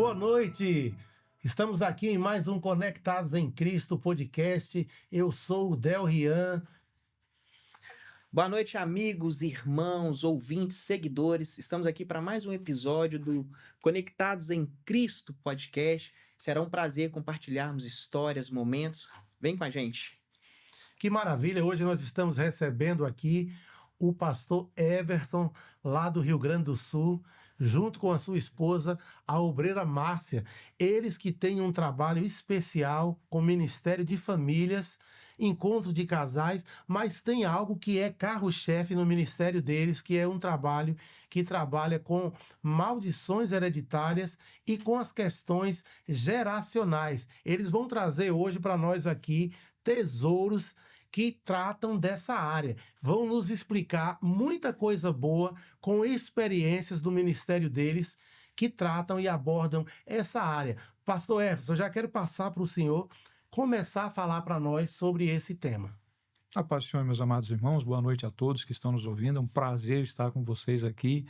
Boa noite! Estamos aqui em mais um Conectados em Cristo podcast. Eu sou o Del Rian. Boa noite, amigos, irmãos, ouvintes, seguidores. Estamos aqui para mais um episódio do Conectados em Cristo podcast. Será um prazer compartilharmos histórias, momentos. Vem com a gente. Que maravilha! Hoje nós estamos recebendo aqui o pastor Everton, lá do Rio Grande do Sul, junto com a sua esposa, a obreira Márcia. Eles que têm um trabalho especial com Ministério de Famílias, encontro de casais, mas tem algo que é carro-chefe no ministério deles, que é um trabalho que trabalha com maldições hereditárias e com as questões geracionais. Eles vão trazer hoje para nós aqui tesouros que tratam dessa área. Vão nos explicar muita coisa boa com experiências do ministério deles que tratam e abordam essa área. Pastor Everton, eu já quero passar para o senhor começar a falar para nós sobre esse tema. A paz do Senhor, meus amados irmãos, boa noite a todos que estão nos ouvindo. É um prazer estar com vocês aqui,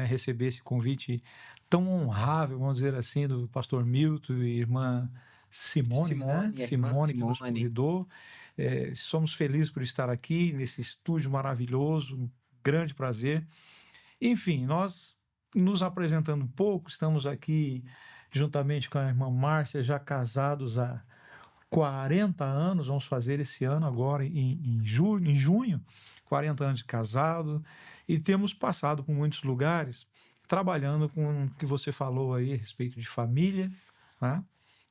receber esse convite tão honrável, vamos dizer assim, do pastor Milton e irmã Simone, que nos convidou. Somos felizes por estar aqui nesse estúdio maravilhoso, um grande prazer. Enfim, nós nos apresentando um pouco, estamos aqui juntamente com a irmã Márcia, já casados há 40 anos, vamos fazer esse ano agora em junho, 40 anos de casado, e temos passado por muitos lugares, trabalhando com o que você falou aí a respeito de família, né?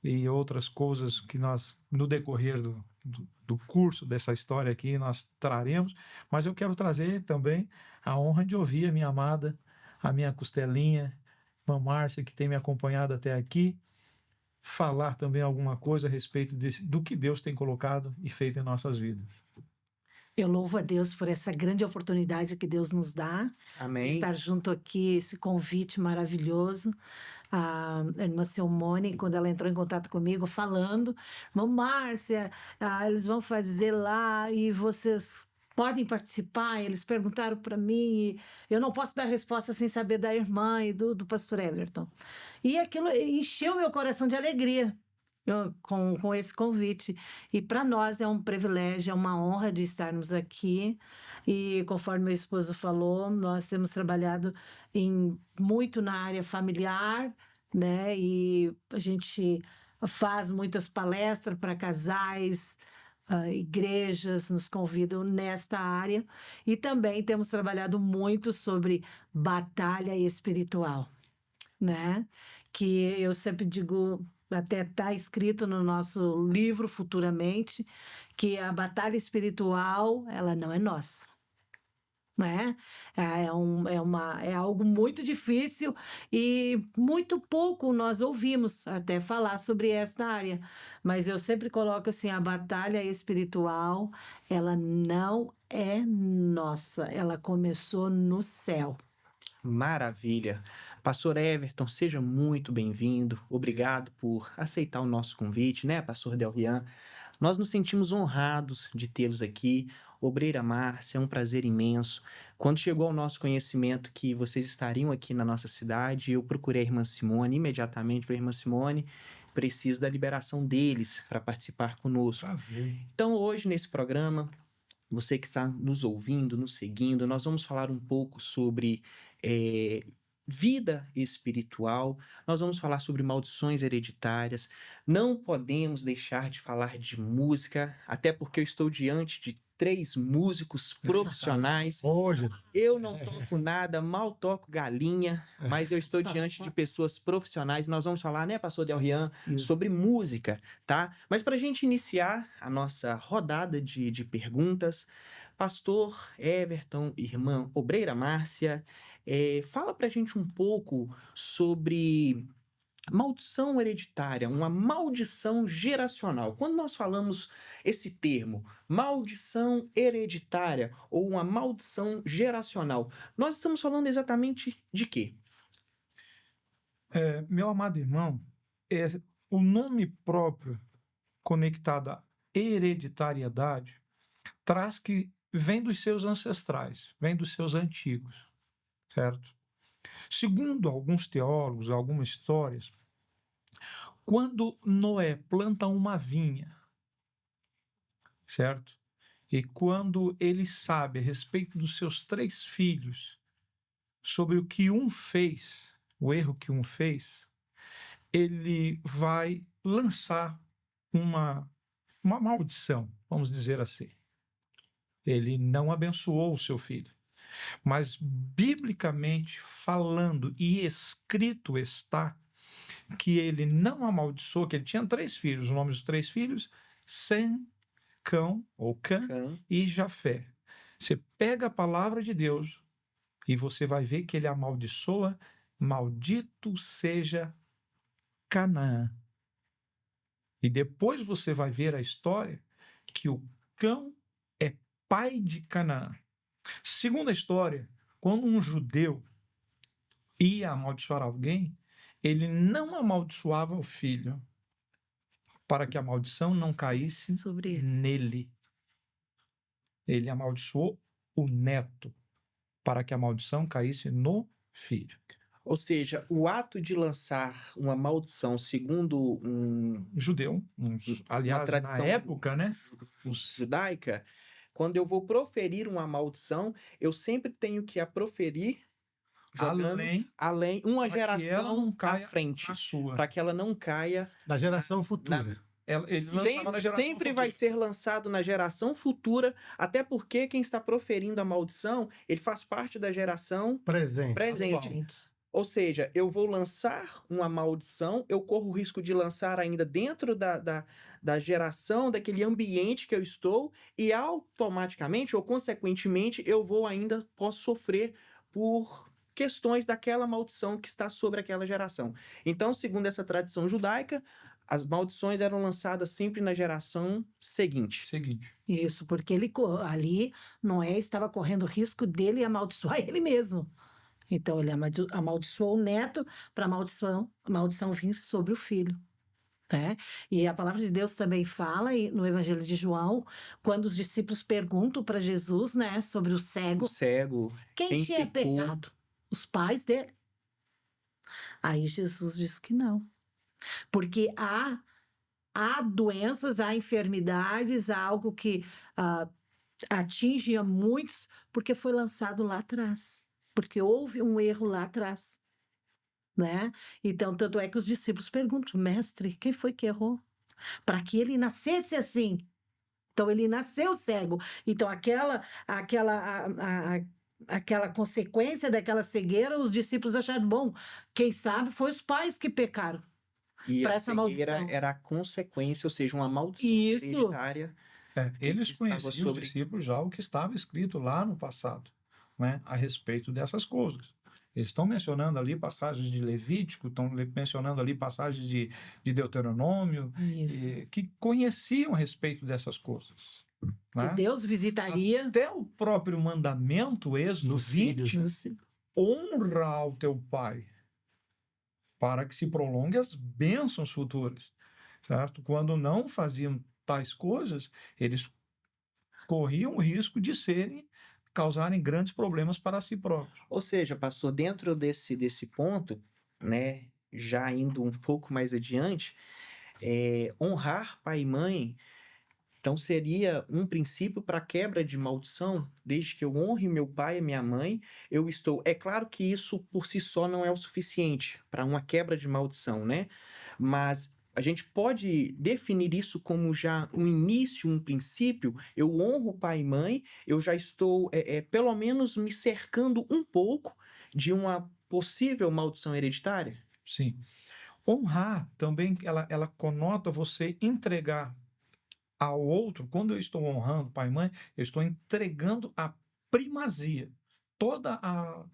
E outras coisas que nós, no decorrer do curso dessa história aqui, nós traremos, mas eu quero trazer também a honra de ouvir a minha amada, a minha costelinha, irmã Márcia, que tem me acompanhado até aqui, falar também alguma coisa a respeito do que Deus tem colocado e feito em nossas vidas. Eu louvo a Deus por essa grande oportunidade que Deus nos dá. Amém. De estar junto aqui, esse convite maravilhoso. A irmã Simone, quando ela entrou em contato comigo, falando, irmã Márcia, eles vão fazer lá e vocês podem participar. Eles perguntaram para mim e eu não posso dar resposta sem saber da irmã e do pastor Everton. E aquilo encheu meu coração de alegria. Com esse convite, e para nós é um privilégio, é uma honra de estarmos aqui, e conforme meu esposo falou, nós temos trabalhado muito na área familiar, né, e a gente faz muitas palestras para casais, igrejas nos convidam nesta área, e também temos trabalhado muito sobre batalha espiritual, né, que eu sempre digo, até está escrito no nosso livro futuramente, que a batalha espiritual, ela não é nossa, né? É algo muito difícil e muito pouco nós ouvimos até falar sobre esta área, mas eu sempre coloco assim, a batalha espiritual, ela não é nossa, ela começou no céu. Maravilha. Pastor Everton, seja muito bem-vindo. Obrigado por aceitar o nosso convite, né, pastor Del Rian? Nós nos sentimos honrados de tê-los aqui. Obreira Márcia, é um prazer imenso. Quando chegou ao nosso conhecimento que vocês estariam aqui na nossa cidade, eu procurei a irmã Simone, imediatamente para a irmã Simone, preciso da liberação deles para participar conosco. Prazer. Então, hoje, nesse programa, você que está nos ouvindo, nos seguindo, nós vamos falar um pouco sobre vida espiritual, nós vamos falar sobre maldições hereditárias, não podemos deixar de falar de música, até porque eu estou diante de 3 músicos profissionais. Hoje. Eu não toco nada, mal toco galinha, mas eu estou diante de pessoas profissionais. Nós vamos falar, né, pastor Del Rian, sobre música, tá? Mas para a gente iniciar a nossa rodada de perguntas, pastor Everton, irmã obreira Márcia, fala para a gente um pouco sobre maldição hereditária, uma maldição geracional. Quando nós falamos esse termo, maldição hereditária ou uma maldição geracional, nós estamos falando exatamente de quê? Meu amado irmão, o nome próprio conectado à hereditariedade traz que vem dos seus ancestrais, vem dos seus antigos, certo? Segundo alguns teólogos, algumas histórias, Quando Noé planta uma vinha, certo? E quando ele sabe a respeito dos seus 3 filhos, sobre o que um fez, o erro que um fez, ele vai lançar uma maldição, vamos dizer assim. Ele não abençoou o seu filho. Mas, biblicamente falando, e escrito está, que ele não amaldiçoou, que ele tinha 3 filhos, os nomes dos 3 filhos, Sem, Cão, ou Cã, e Jafé. Você pega a palavra de Deus e você vai ver que ele amaldiçoa, maldito seja Canaã. E depois você vai ver a história que o Cão é pai de Canaã. Segundo a história, quando um judeu ia amaldiçoar alguém, ele não amaldiçoava o filho, para que a maldição não caísse Sobre ele. nele. Ele amaldiçoou o neto, para que a maldição caísse no filho. Ou seja, o ato de lançar uma maldição segundo Judeu, aliás, na tradição época, né? judaica, quando eu vou proferir uma maldição, eu sempre tenho que a proferir jogando além uma para que ela geração não à caia frente, na sua. para que ela não caia. Da geração futura. Ele lançava na geração Sempre futura. vai ser lançado na geração futura, até porque quem está proferindo a maldição, ele faz parte da geração Presente. presente. Ou seja, eu vou lançar uma maldição, eu corro o risco de lançar ainda dentro da geração, daquele ambiente que eu estou, e automaticamente ou consequentemente posso sofrer por questões daquela maldição que está sobre aquela geração. Então, segundo essa tradição judaica, as maldições eram lançadas sempre na geração seguinte. Isso, porque ali Noé estava correndo o risco dele amaldiçoar ele mesmo. Então ele amaldiçoou o neto para a maldição vir sobre o filho. Né? E a palavra de Deus também fala no Evangelho de João, quando os discípulos perguntam para Jesus, né, sobre o cego. Quem tinha pecado? Os pais dele. Aí Jesus diz que não. Porque há doenças, há enfermidades, há algo que atinge a muitos, porque foi lançado lá atrás. Porque houve um erro lá atrás, né? Então, tanto é que os discípulos perguntam, mestre, quem foi que errou? Para que ele nascesse assim. Então, ele nasceu cego. Então, aquela consequência daquela cegueira, os discípulos acharam, bom, quem sabe foi os pais que pecaram. E a cegueira era a consequência, ou seja, uma maldição hereditária. Eles conheciam os discípulos já o que estava escrito lá no passado, né, a respeito dessas coisas. Eles estão mencionando ali passagens de Levítico, estão mencionando ali passagens de Deuteronômio, que conheciam a respeito dessas coisas. Né? Que Deus visitaria. Até o próprio mandamento, Êxodo 20, honra ao teu pai, para que se prolongue as bênçãos futuras. Certo? Quando não faziam tais coisas, eles corriam o risco de causarem grandes problemas para si próprios. Ou seja, pastor, dentro desse ponto, né, já indo um pouco mais adiante, honrar pai e mãe, então seria um princípio para quebra de maldição, desde que eu honre meu pai e minha mãe, é claro que isso por si só não é o suficiente para uma quebra de maldição, né? Mas a gente pode definir isso como já um início, um princípio. Eu honro pai e mãe, eu já estou, pelo menos, me cercando um pouco de uma possível maldição hereditária? Sim. Honrar também, ela conota você entregar ao outro. Quando eu estou honrando pai e mãe, eu estou entregando a primazia, toda a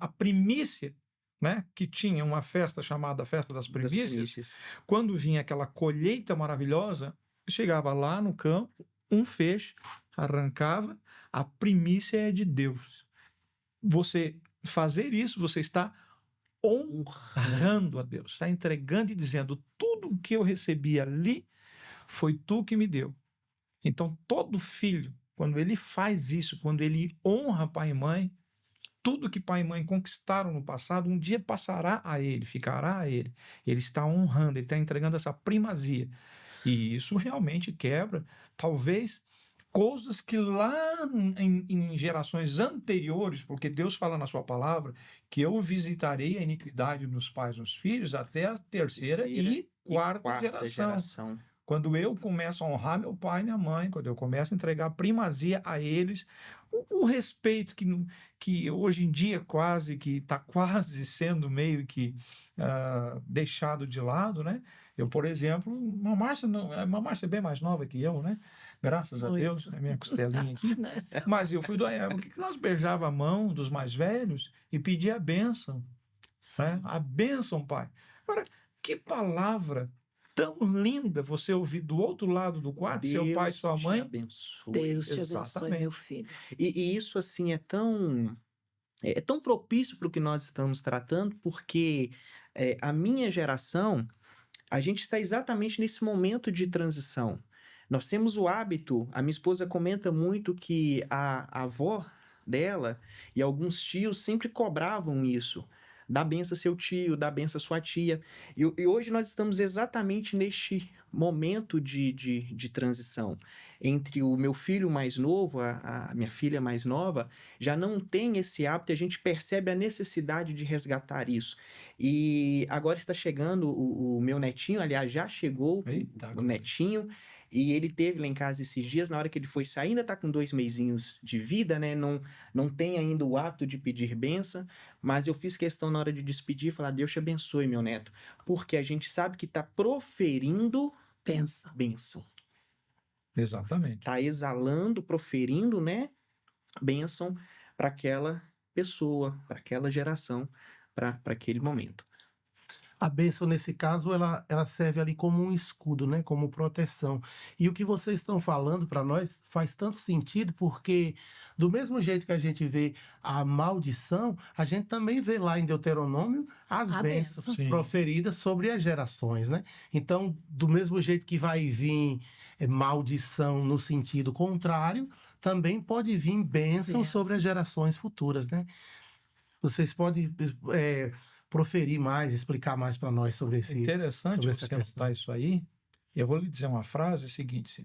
primícia, né, que tinha uma festa chamada Festa das Primícias. Quando vinha aquela colheita maravilhosa, chegava lá no campo, um feixe, arrancava, a primícia é de Deus. Você fazer isso, você está honrando a Deus, está entregando e dizendo, tudo o que eu recebi ali, foi tu que me deu. Então, todo filho, quando ele faz isso, quando ele honra pai e mãe, tudo que pai e mãe conquistaram no passado, um dia passará a ele, ficará a ele. Ele está honrando, ele está entregando essa primazia. E isso realmente quebra, talvez, coisas que lá em gerações anteriores, porque Deus fala na sua palavra que eu visitarei a iniquidade dos pais nos filhos até a terceira e quarta geração. Quando eu começo a honrar meu pai e minha mãe, quando eu começo a entregar primazia a eles, o respeito que hoje em dia está quase sendo meio que deixado de lado, né? Eu, por exemplo, uma Márcia é bem mais nova que eu, né? Graças a Deus, a minha costelinha aqui. Mas eu fui da época que nós beijava a mão dos mais velhos e pedia a bênção, né? A bênção, pai. Agora, que palavra tão linda você ouvir do outro lado do quarto, seu pai e sua mãe. Deus te abençoe, meu filho. E isso, assim, é tão propício para o que nós estamos tratando, porque a minha geração, a gente está exatamente nesse momento de transição. Nós temos o hábito, a minha esposa comenta muito que a avó dela e alguns tios sempre cobravam isso. Dá benção seu tio, dá benção sua tia. E hoje nós estamos exatamente neste momento de transição. Entre o meu filho mais novo, a minha filha mais nova, já não tem esse hábito e a gente percebe a necessidade de resgatar isso. E agora está chegando o meu netinho, aliás, já chegou o netinho. E ele teve lá em casa esses dias, na hora que ele foi sair, ainda está com 2 mesinhos de vida, né? Não tem ainda o hábito de pedir bênção, mas eu fiz questão na hora de despedir, falar, Deus te abençoe, meu neto. Porque a gente sabe que está proferindo bênção. Exatamente. Está exalando, proferindo, né? Bênção para aquela pessoa, para aquela geração, para aquele momento. A bênção, nesse caso, ela serve ali como um escudo, né? Como proteção. E o que vocês estão falando para nós faz tanto sentido, porque do mesmo jeito que a gente vê a maldição, a gente também vê lá em Deuteronômio as bênçãos proferidas sobre as gerações, né? Então, do mesmo jeito que vai vir maldição no sentido contrário, também pode vir bênção sobre as gerações futuras, né? Vocês podem proferir mais, explicar mais para nós sobre esse. Interessante sobre você anotar isso aí. Eu vou lhe dizer uma frase, é a seguinte: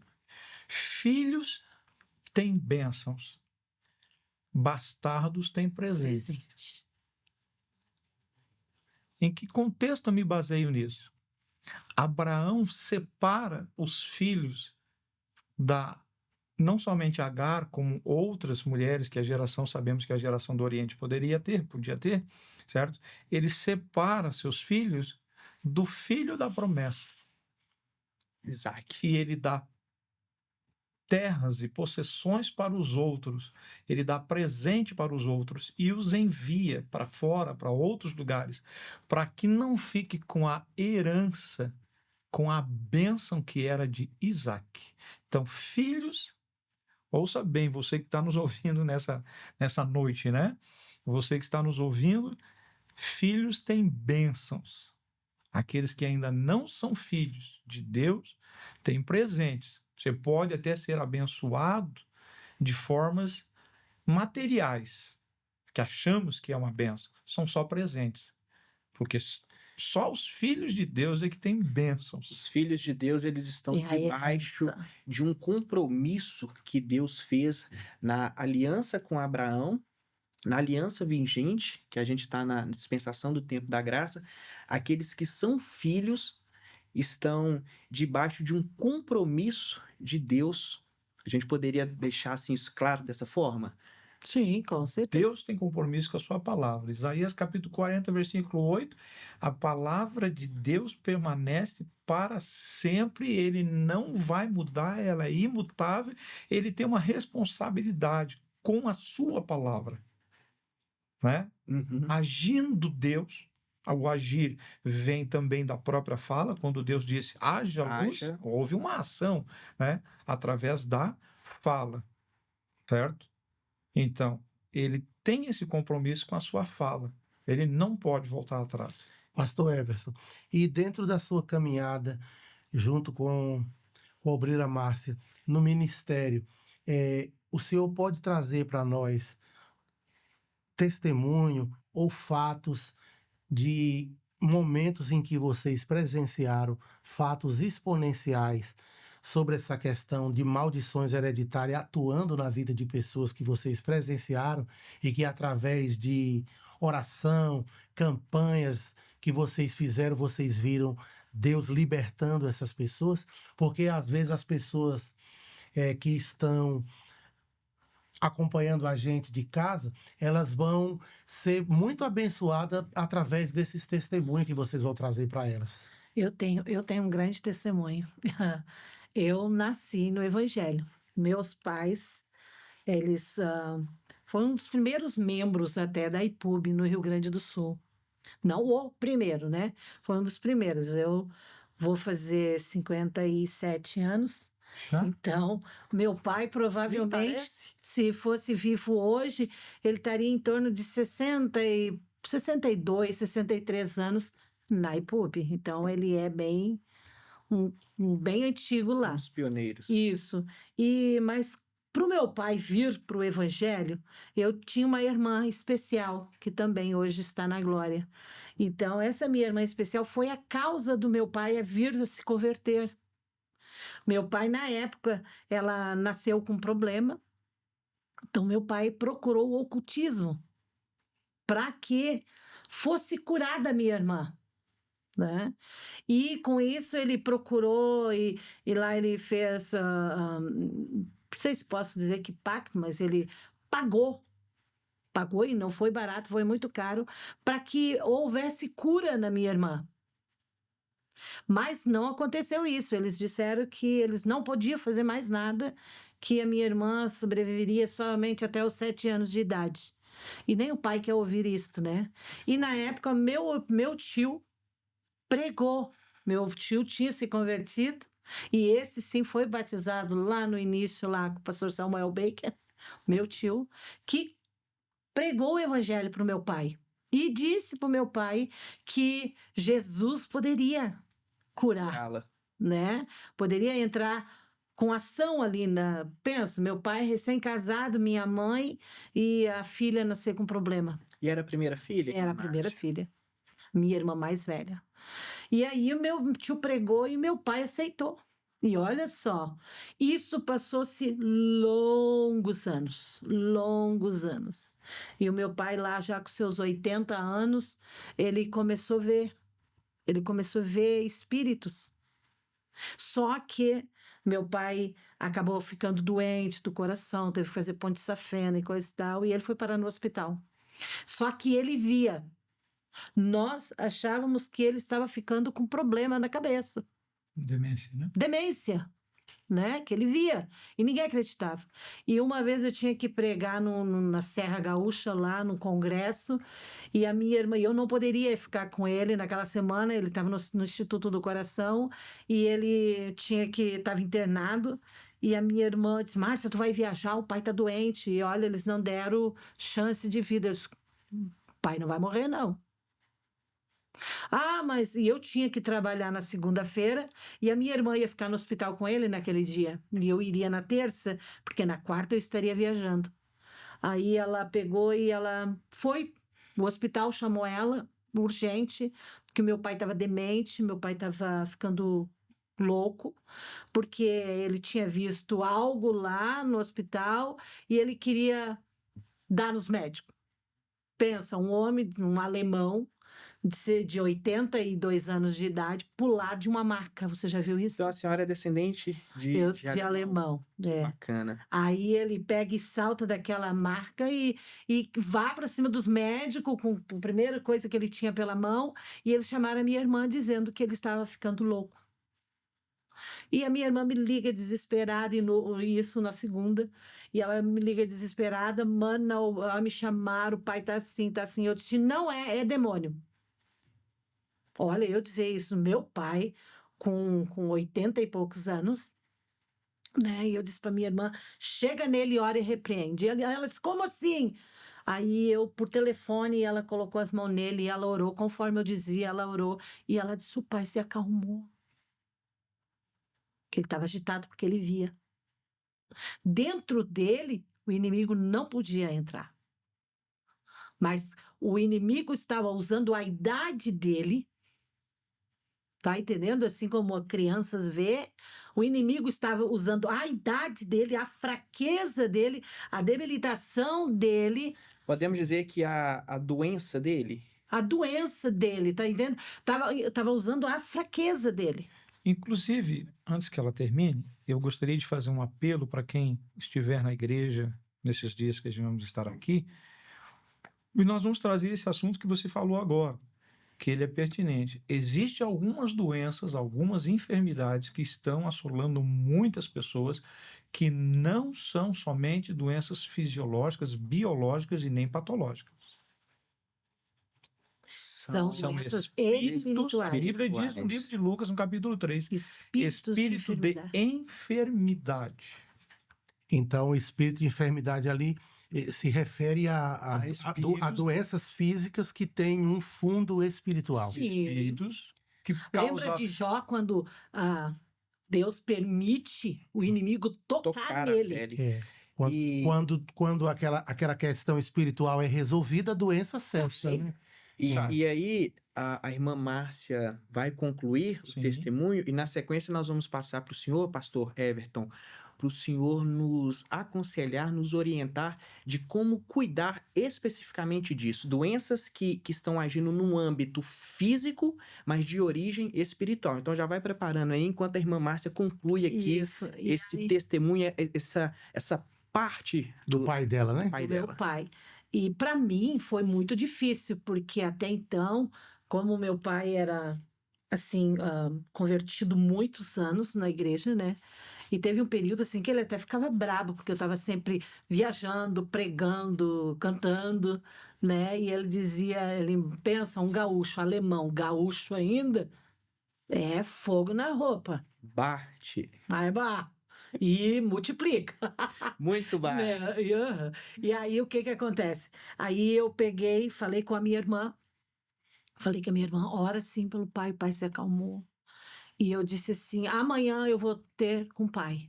filhos têm bênçãos, bastardos têm presente. Em que contexto eu me baseio nisso? Abraão separa os filhos não somente Agar, como outras mulheres que sabemos que a geração do Oriente podia ter, certo? Ele separa seus filhos do filho da promessa. Isaac. E ele dá terras e possessões para os outros, ele dá presente para os outros e os envia para fora, para outros lugares, para que não fique com a herança, com a bênção que era de Isaac. Então, filhos, ouça bem, você que está nos ouvindo nessa noite, né? Você que está nos ouvindo, filhos têm bênçãos. Aqueles que ainda não são filhos de Deus têm presentes. Você pode até ser abençoado de formas materiais, que achamos que é uma bênção. São só presentes. Porque só os filhos de Deus é que têm bênçãos. Os filhos de Deus, eles estão debaixo de um compromisso que Deus fez na aliança com Abraão, na aliança vigente, que a gente está na dispensação do tempo da graça. Aqueles que são filhos estão debaixo de um compromisso de Deus. A gente poderia deixar assim isso claro dessa forma? Sim, com certeza. Deus tem compromisso com a sua palavra. Isaías capítulo 40, versículo 8, a palavra de Deus permanece para sempre, ele não vai mudar, ela é imutável, ele tem uma responsabilidade com a sua palavra. Né? Agindo Deus, ao agir vem também da própria fala, quando Deus disse haja luz, houve uma ação, né? Através da fala, certo? Então, ele tem esse compromisso com a sua fala. Ele não pode voltar atrás. Pastor Everson, e dentro da sua caminhada, junto com a obreira Márcia, no ministério, o senhor pode trazer para nós testemunho ou fatos de momentos em que vocês presenciaram fatos exponenciais sobre essa questão de maldições hereditárias atuando na vida de pessoas que vocês presenciaram e que através de oração, campanhas que vocês fizeram, vocês viram Deus libertando essas pessoas? Porque às vezes as pessoas que estão acompanhando a gente de casa, elas vão ser muito abençoadas através desses testemunhos que vocês vão trazer para elas. Eu tenho um grande testemunho. Eu nasci no Evangelho. Meus pais, eles foram um dos primeiros membros até da IPUB no Rio Grande do Sul. Não o primeiro, né? Foi um dos primeiros. Eu vou fazer 57 anos. Já? Então, meu pai Nem provavelmente, parece. se fosse vivo hoje, ele estaria em torno de 62, 63 anos na IPUB. Então, ele é bem bem antigo lá. Um dos pioneiros. Isso. Mas para o meu pai vir para o Evangelho, eu tinha uma irmã especial, que também hoje está na glória. Então, essa minha irmã especial foi a causa do meu pai a vir a se converter. Meu pai, na época, ela nasceu com problema. Então, meu pai procurou o ocultismo para que fosse curada a minha irmã, né? E com isso ele procurou e lá ele fez, não sei se posso dizer que pacto, mas ele pagou e não foi barato, foi muito caro, para que houvesse cura na minha irmã. Mas não aconteceu isso. Eles disseram que eles não podiam fazer mais nada, que a minha irmã sobreviveria somente até os 7 anos de idade. E nem o pai quer ouvir isto, né? E na época, meu tio pregou. Meu tio tinha se convertido e esse sim foi batizado lá no início, lá com o pastor Samuel Baker, meu tio, que pregou o evangelho para o meu pai e disse para o meu pai que Jesus poderia curar, Curá-la. né? Poderia entrar com ação ali na... Pensa, meu pai recém-casado, minha mãe e a filha nascer com problema. E era a primeira filha? Era a primeira filha, minha irmã mais velha. E aí o meu tio pregou e meu pai aceitou. E olha só, isso passou-se longos anos. E o meu pai lá já com seus 80 anos, ele começou a ver espíritos. Só que meu pai acabou ficando doente do coração, teve que fazer ponte safena e coisa e tal, e ele foi parar no hospital. Só que ele via. Nós achávamos que ele estava ficando com problema na cabeça. Demência, né? Demência, né? Que ele via. E ninguém acreditava. E uma vez eu tinha que pregar na Serra Gaúcha, lá no congresso, e a minha irmã, eu não poderia ficar com ele naquela semana, ele estava no Instituto do Coração, e ele estava internado, e a minha irmã disse, Márcia, tu vai viajar, o pai está doente, e olha, eles não deram chance de vida. Eu disse, o pai não vai morrer, não. Mas eu tinha que trabalhar na segunda-feira e a minha irmã ia ficar no hospital com ele naquele dia. E eu iria na terça, porque na quarta eu estaria viajando. Aí ela pegou e ela foi. O hospital chamou ela, urgente, porque meu pai estava demente, meu pai estava ficando louco, porque ele tinha visto algo lá no hospital e ele queria dar nos médicos. Pensa, um homem, um alemão, de 82 anos de idade, pular de uma maca. Você já viu isso? Então a senhora é descendente de alemão. Que bacana. Aí ele pega e salta daquela marca e vá para cima dos médicos com a primeira coisa que ele tinha pela mão, e eles chamaram a minha irmã dizendo que ele estava ficando louco. E a minha irmã me liga desesperada, e isso na segunda, e ela me liga desesperada, mana, me chamaram, o pai tá assim. Eu disse, não é demônio. Olha, eu dizer isso, meu pai, com 80 e poucos anos, né? E eu disse para minha irmã, chega nele, ora e repreende. Ela disse, como assim? Aí eu, por telefone, ela colocou as mãos nele e ela orou, conforme eu dizia, ela orou. E ela disse, o pai se acalmou. Que ele estava agitado porque ele via. Dentro dele, o inimigo não podia entrar. Mas o inimigo estava usando a idade dele, tá entendendo? Assim como as crianças vê, o inimigo estava usando a idade dele, a fraqueza dele, a debilitação dele, Podemos dizer que a doença dele, a doença dele, tá entendendo? Tava usando a fraqueza dele. Inclusive, antes que ela termine, eu gostaria de fazer um apelo para quem estiver na igreja nesses dias que a gente vamos estar aqui. E nós vamos trazer esse assunto que você falou agora, que ele é pertinente. Existem algumas doenças, algumas enfermidades que estão assolando muitas pessoas que não são somente doenças fisiológicas, biológicas e nem patológicas. São espíritos, espirituais. a Bíblia diz no livro de Lucas, no capítulo 3, Espíritos espírito de enfermidade. Então, o espírito de enfermidade ali se refere a espíritos- doenças físicas que têm um fundo espiritual. Sim. Espíritos que Lembra causam... de Jó quando Deus permite o inimigo tocar tocar a nele? pele. É. E- Quando aquela questão espiritual é resolvida, a doença cessa, Sim. né? Sabe. E aí, a irmã Márcia vai concluir o Sim. testemunho, e na sequência nós vamos passar para o senhor, pastor Everton, para o senhor nos aconselhar, nos orientar de como cuidar especificamente disso. Doenças que estão agindo num âmbito físico, mas de origem espiritual. Então já vai preparando aí, enquanto a irmã Márcia conclui aqui Isso. E esse aí, testemunho, essa parte Do pai dela, né? pai do meu dela. pai. E para mim foi muito difícil, porque até então, como meu pai era assim, convertido muitos anos na igreja, né? E teve um período assim que ele até ficava brabo, porque eu estava sempre viajando, pregando, cantando, né? E ele dizia, ele pensa, um gaúcho, alemão, gaúcho ainda, é fogo na roupa. Bart. Vai, bah, e multiplica. Muito Bart. Né? E aí, o que que acontece? Aí eu peguei, falei com a minha irmã, falei com a minha irmã, ora sim pelo pai, o pai se acalmou. E eu disse assim, amanhã eu vou ter com o pai.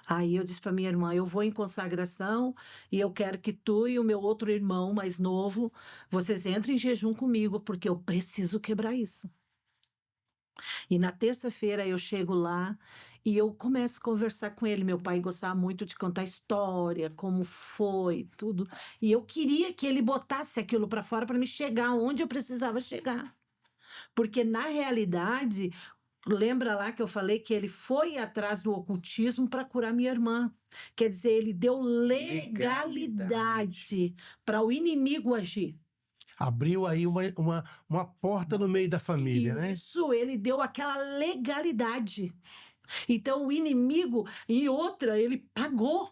Aí eu disse para minha irmã, eu vou em consagração e eu quero que tu e o meu outro irmão mais novo, vocês entrem em jejum comigo, porque eu preciso quebrar isso. E na terça-feira eu chego lá e eu começo a conversar com ele. Meu pai gostava muito de contar história, como foi, tudo. E eu queria que ele botasse aquilo para fora para me chegar onde eu precisava chegar. Porque na realidade, lembra lá que eu falei que ele foi atrás do ocultismo para curar minha irmã. Quer dizer, ele deu legalidade para o inimigo agir. Abriu aí uma porta no meio da família, né? Isso, ele deu aquela legalidade. Então, o inimigo, e outra, ele pagou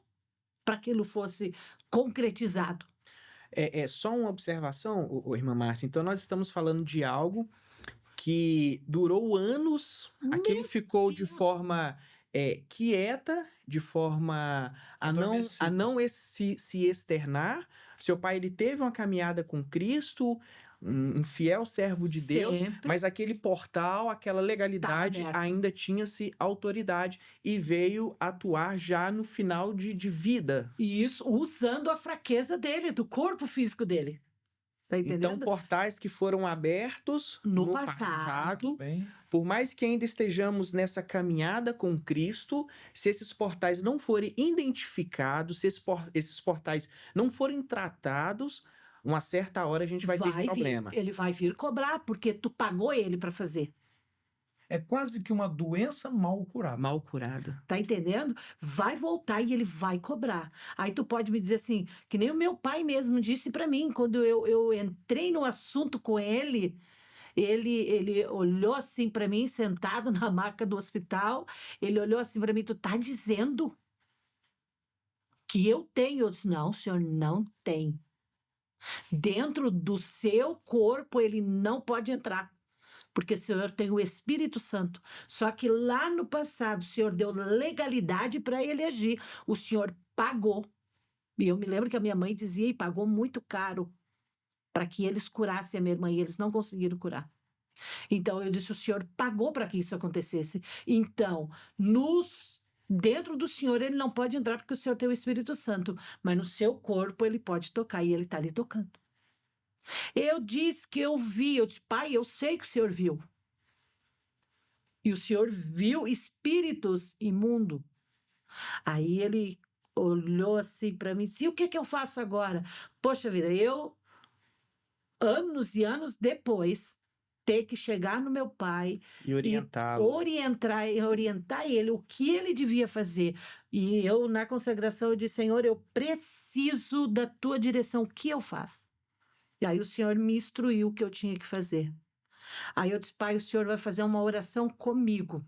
para que aquilo fosse concretizado. É só uma observação, irmã Márcia. Então, nós estamos falando de algo que durou anos, aquilo ficou de Deus. forma quieta, de forma a Adormecido. não se externar. Seu pai, ele teve uma caminhada com Cristo, um fiel servo de Deus, Sempre. mas aquele portal, aquela legalidade Tava aberto. ainda tinha-se autoridade e veio atuar já no final de vida. E isso usando a fraqueza dele, do corpo físico dele. Tá entendendo? Então, portais que foram abertos No passado. Bem, por mais que ainda estejamos nessa caminhada com Cristo, se esses portais não forem identificados, se esses portais não forem tratados, uma certa hora a gente vai ter problema. Ele vai vir cobrar, porque tu pagou ele para fazer. é quase que uma doença mal curada. Mal curado. Tá entendendo? Vai voltar e ele vai cobrar. Aí tu pode me dizer assim, que nem o meu pai mesmo disse para mim, quando eu entrei no assunto com ele, ele olhou assim para mim, sentado na maca do hospital, ele olhou assim para mim, tu tá dizendo que eu tenho? Eu disse, não, o senhor não tem. Dentro do seu corpo ele não pode entrar. Porque o Senhor tem o Espírito Santo. Só que lá no passado, o Senhor deu legalidade para ele agir. O Senhor pagou. E eu me lembro que a minha mãe dizia, e pagou muito caro para que eles curassem a minha irmã, e eles não conseguiram curar. Então, eu disse, o Senhor pagou para que isso acontecesse. Então, Dentro do senhor ele não pode entrar porque o senhor tem o Espírito Santo, mas no seu corpo ele pode tocar e ele está ali tocando. Eu disse que eu vi, eu disse, pai, eu sei que o senhor viu. E o senhor viu espíritos imundos. Aí ele olhou assim para mim e disse, e o que eu faço agora? Poxa vida, eu, anos e anos depois, ter que chegar no meu pai E orientá-lo. orientar ele o que ele devia fazer. E eu, na consagração, eu disse, Senhor, eu preciso da tua direção, o que eu faço? E aí o Senhor me instruiu o que eu tinha que fazer. Aí eu disse, pai, o Senhor vai fazer uma oração comigo,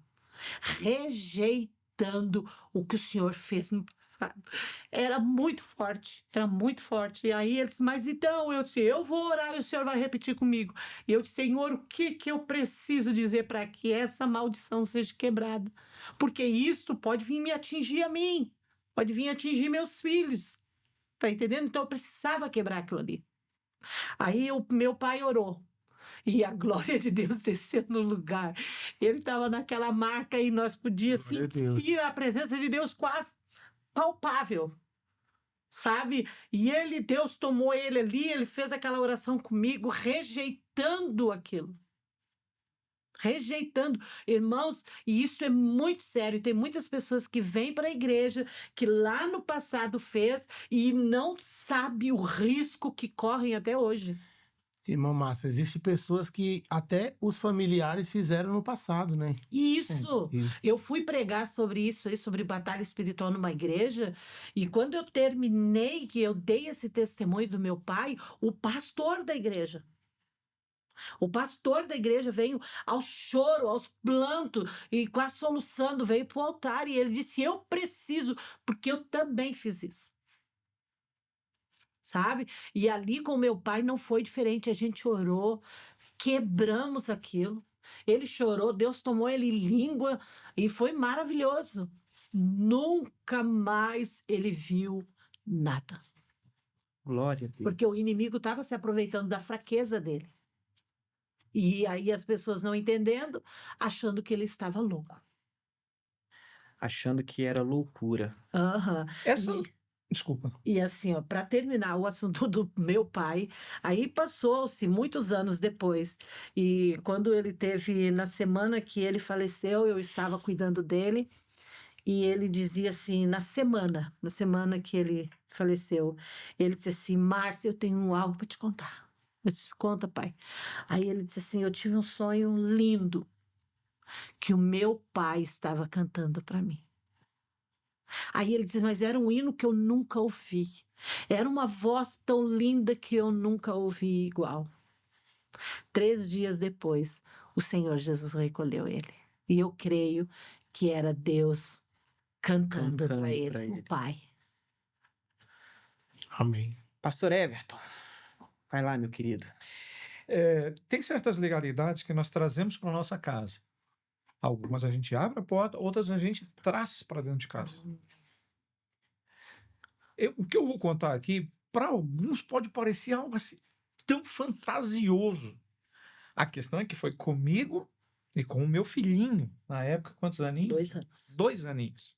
rejeitando o que o Senhor fez no passado. Era muito forte, era muito forte. E aí ele disse, mas então, eu disse, eu vou orar e o Senhor vai repetir comigo. E eu disse, Senhor, o que eu preciso dizer para que essa maldição seja quebrada? Porque isso pode vir me atingir a mim, pode vir atingir meus filhos. Tá entendendo? Então eu precisava quebrar aquilo ali. Aí o meu pai orou. E a glória de Deus desceu no lugar. Ele estava naquela marca e nós podíamos sentir a presença de Deus quase palpável, sabe? E Deus tomou ele ali, ele fez aquela oração comigo, rejeitando aquilo. Rejeitando. Irmãos, e isso é muito sério. Tem muitas pessoas que vêm para a igreja, que lá no passado fez e não sabe o risco que correm até hoje. Irmã Márcia, existem pessoas que até os familiares fizeram no passado, né? Isso! Isso. Eu fui pregar sobre isso aí, sobre batalha espiritual numa igreja, e quando eu terminei, que eu dei esse testemunho do meu pai, o pastor da igreja veio ao choro, aos plantos, e quase soluçando, veio para o altar, e ele disse, eu preciso, porque eu também fiz isso. Sabe? E ali com meu pai não foi diferente, a gente orou, quebramos aquilo, ele chorou, Deus tomou ele em língua e foi maravilhoso. Nunca mais ele viu nada. Glória a Deus. Porque o inimigo estava se aproveitando da fraqueza dele. E aí as pessoas não entendendo, achando que ele estava louco. Achando que era loucura. Aham. Desculpa. E assim, ó, para terminar o assunto do meu pai, aí passou-se muitos anos depois. E quando ele teve, na semana que ele faleceu, eu estava cuidando dele. E ele dizia assim, na semana que ele faleceu, ele disse assim, Márcia, eu tenho algo para te contar. Eu disse, conta, pai. Aí ele disse assim, eu tive um sonho lindo, que o meu pai estava cantando para mim. Aí ele disse, mas era um hino que eu nunca ouvi. Era uma voz tão linda que eu nunca ouvi igual. 3 dias depois, o Senhor Jesus recolheu ele. E eu creio que era Deus cantando para ele, o Pai. Amém. Pastor Everton, vai lá, meu querido. Tem certas legalidades que nós trazemos para nossa casa. Algumas a gente abre a porta, outras a gente traz para dentro de casa. O que eu vou contar aqui, para alguns pode parecer algo assim tão fantasioso. A questão é que foi comigo e com o meu filhinho, na época, quantos aninhos? 2 anos. 2 aninhos.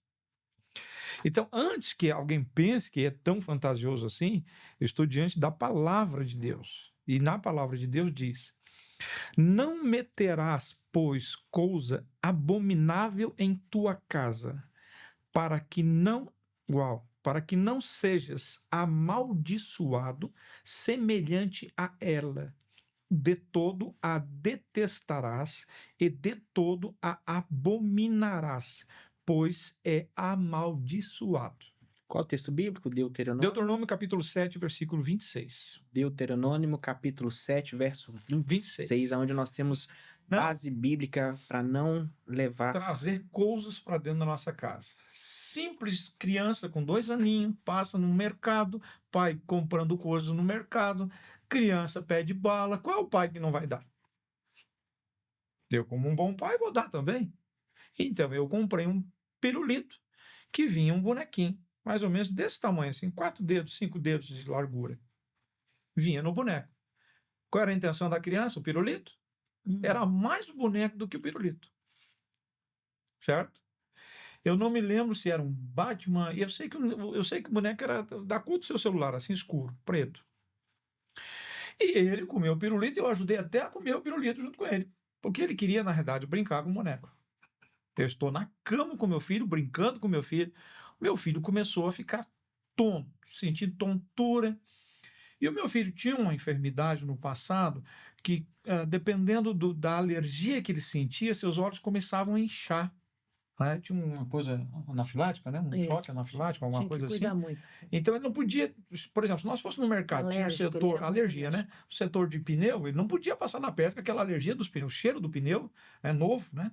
Então, antes que alguém pense que é tão fantasioso assim, eu estou diante da palavra de Deus. E na palavra de Deus diz, não meterás, pois, coisa abominável em tua casa, para que não sejas amaldiçoado semelhante a ela. De todo a detestarás e de todo a abominarás, pois é amaldiçoado. Qual o texto bíblico? Deuteronômio? Deuteronômio capítulo 7, versículo 26. Deuteronômio capítulo 7, verso 26, onde nós temos base bíblica para não levar... Trazer coisas para dentro da nossa casa. Simples criança com 2 aninhos, passa no mercado, pai comprando coisas no mercado, criança pede bala, qual é o pai que não vai dar? Eu, como um bom pai, vou dar também. Então, eu comprei um pirulito que vinha um bonequinho, mais ou menos desse tamanho, assim, 4 dedos, 5 dedos de largura. Vinha no boneco. Qual era a intenção da criança? O pirulito? Era mais o boneco do que o pirulito. Certo? Eu não me lembro se era um Batman. E eu sei que o boneco era da cor do seu celular, assim, escuro, preto. E ele comeu o pirulito e eu ajudei até a comer o pirulito junto com ele. Porque ele queria, na verdade, brincar com o boneco. Eu estou na cama com meu filho, brincando com meu filho. Meu filho começou a ficar tonto, sentindo tontura. E o meu filho tinha uma enfermidade no passado que, dependendo da alergia que ele sentia, seus olhos começavam a inchar. Né? Tinha uma coisa anafilática, né? Um choque anafilático, alguma coisa assim. Muito. Então ele não podia, por exemplo, se nós fôssemos no mercado, tinha um setor, alergia, né? O setor de pneu, ele não podia passar na perto, porque aquela alergia dos pneus, o cheiro do pneu, novo, né?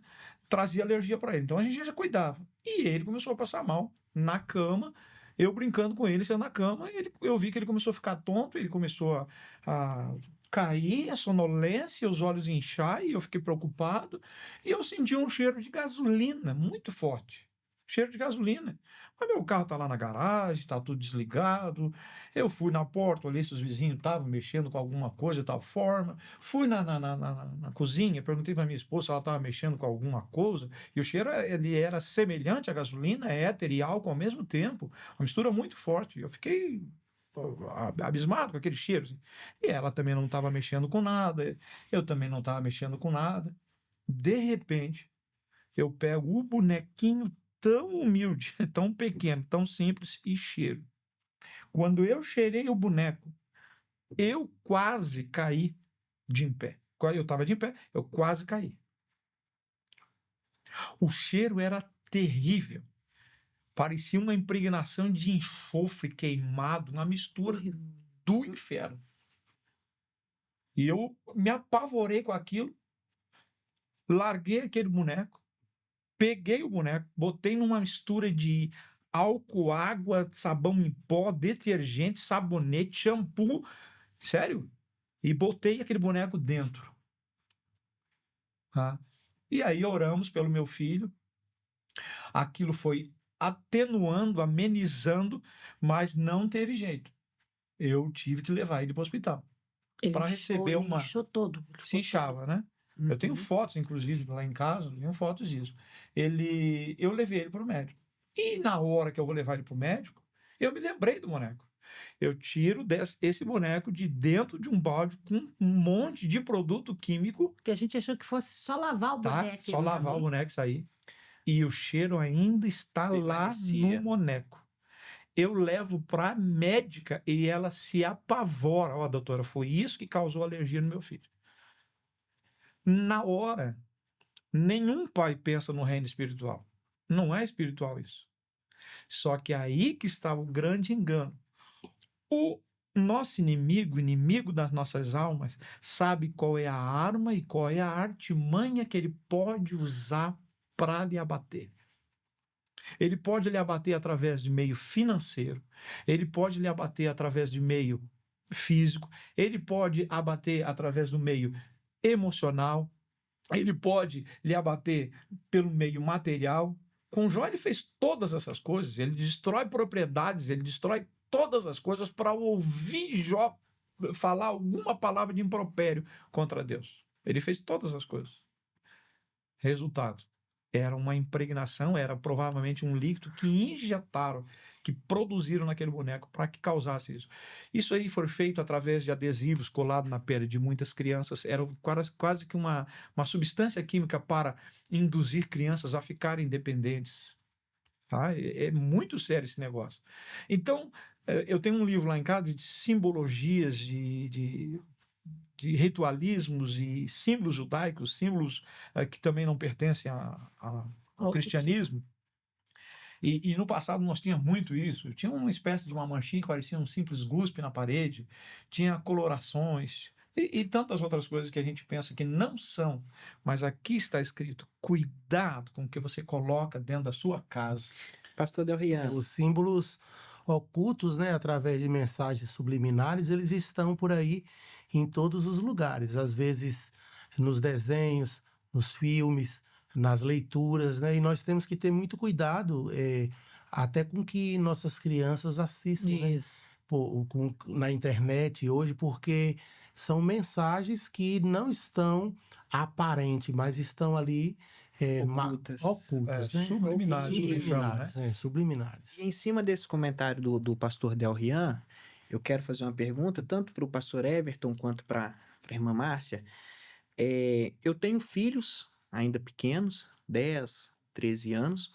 Trazia alergia para ele. Então a gente já cuidava. E ele começou a passar mal na cama, eu brincando com ele, sendo na cama, eu vi que ele começou a ficar tonto, ele começou a cair, a sonolência, os olhos inchar, e eu fiquei preocupado, e eu senti um cheiro de gasolina muito forte. Cheiro de gasolina. Mas meu carro está lá na garagem, está tudo desligado. Eu fui na porta, olhei se os vizinhos estavam mexendo com alguma coisa de tal forma. Fui na cozinha, perguntei para minha esposa se ela estava mexendo com alguma coisa. E o cheiro ele era semelhante à gasolina, éter e álcool ao mesmo tempo. Uma mistura muito forte. Eu fiquei abismado com aquele cheiro. Assim. E ela também não estava mexendo com nada. Eu também não estava mexendo com nada. De repente, eu pego o bonequinho tão humilde, tão pequeno, tão simples e cheiro. Quando eu cheirei o boneco, eu quase caí de em pé. Eu estava de em pé, eu quase caí. O cheiro era terrível. Parecia uma impregnação de enxofre queimado, uma mistura do inferno. E eu me apavorei com aquilo, larguei aquele boneco, peguei o boneco, botei numa mistura de álcool, água, sabão em pó, detergente, sabonete, shampoo, sério, e botei aquele boneco dentro. Tá? E aí oramos pelo meu filho, aquilo foi atenuando, amenizando, mas não teve jeito. Eu tive que levar ele para o hospital. Para receber uma... Ele inchou todo. Se inchava, né? Eu tenho fotos, inclusive, lá em casa, tenho fotos disso. Eu levei ele para o médico. E na hora que eu vou levar ele para o médico, eu me lembrei do boneco. Eu tiro esse boneco de dentro de um balde com um monte de produto químico. Porque a gente achou que fosse só lavar o boneco. Só lavar o boneco e sair. E o cheiro ainda está lá no boneco. Eu levo para a médica e ela se apavora. Ó, doutora, foi isso que causou alergia no meu filho. Na hora, nenhum pai pensa no reino espiritual. Não é espiritual isso. Só que aí que está o grande engano. O nosso inimigo das nossas almas, sabe qual é a arma e qual é a artimanha que ele pode usar para lhe abater. Ele pode lhe abater através de meio financeiro, ele pode lhe abater através de meio físico, ele pode abater através do meio emocional, ele pode lhe abater pelo meio material. Com Jó ele fez todas essas coisas, ele destrói propriedades, ele destrói todas as coisas para ouvir Jó falar alguma palavra de impropério contra Deus. Ele fez todas as coisas. Resultado, era uma impregnação, era provavelmente um líquido que injetaram, que produziram naquele boneco para que causasse isso. Isso aí foi feito através de adesivos colados na pele de muitas crianças. Era quase que uma substância química para induzir crianças a ficarem dependentes. Tá? É muito sério esse negócio. Então, eu tenho um livro lá em casa de simbologias, de ritualismos e símbolos judaicos, símbolos que também não pertencem ao cristianismo. E no passado nós tínhamos muito isso. Tinha uma espécie de uma manchinha que parecia um simples guspe na parede, tinha colorações e tantas outras coisas que a gente pensa que não são. Mas aqui está escrito: cuidado com o que você coloca dentro da sua casa. Pastor Del Rian. Os símbolos ocultos, né, através de mensagens subliminares, eles estão por aí em todos os lugares, às vezes nos desenhos, nos filmes, nas leituras, né, e nós temos que ter muito cuidado até com que nossas crianças assistem, né, na internet hoje, porque são mensagens que não estão aparentes, mas estão ali Ocultas. Ocultas, né? Subliminares, Subliminares, subliminares. E em cima desse comentário do pastor Del Rian, eu quero fazer uma pergunta, tanto para o pastor Everton quanto para a irmã Márcia. Eu tenho filhos ainda pequenos, 10, 13 anos.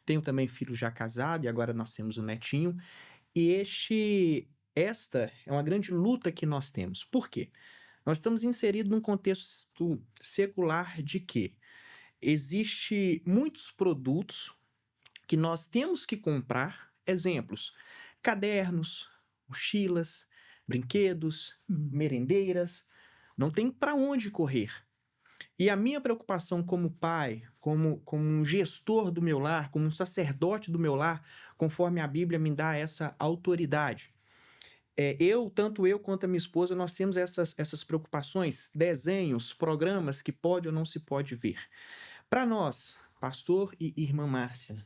Tenho também filhos já casados e agora nós temos um netinho. E esta é uma grande luta que nós temos. Por quê? Nós estamos inseridos num contexto secular de que existe muitos produtos que nós temos que comprar. Exemplos: cadernos, mochilas, brinquedos, merendeiras. Não tem para onde correr. E a minha preocupação como pai, como um gestor do meu lar, como um sacerdote do meu lar, conforme a Bíblia me dá essa autoridade. Tanto eu quanto a minha esposa, nós temos essas preocupações, desenhos, programas que pode ou não se pode ver. Para nós, pastor e irmã Márcia,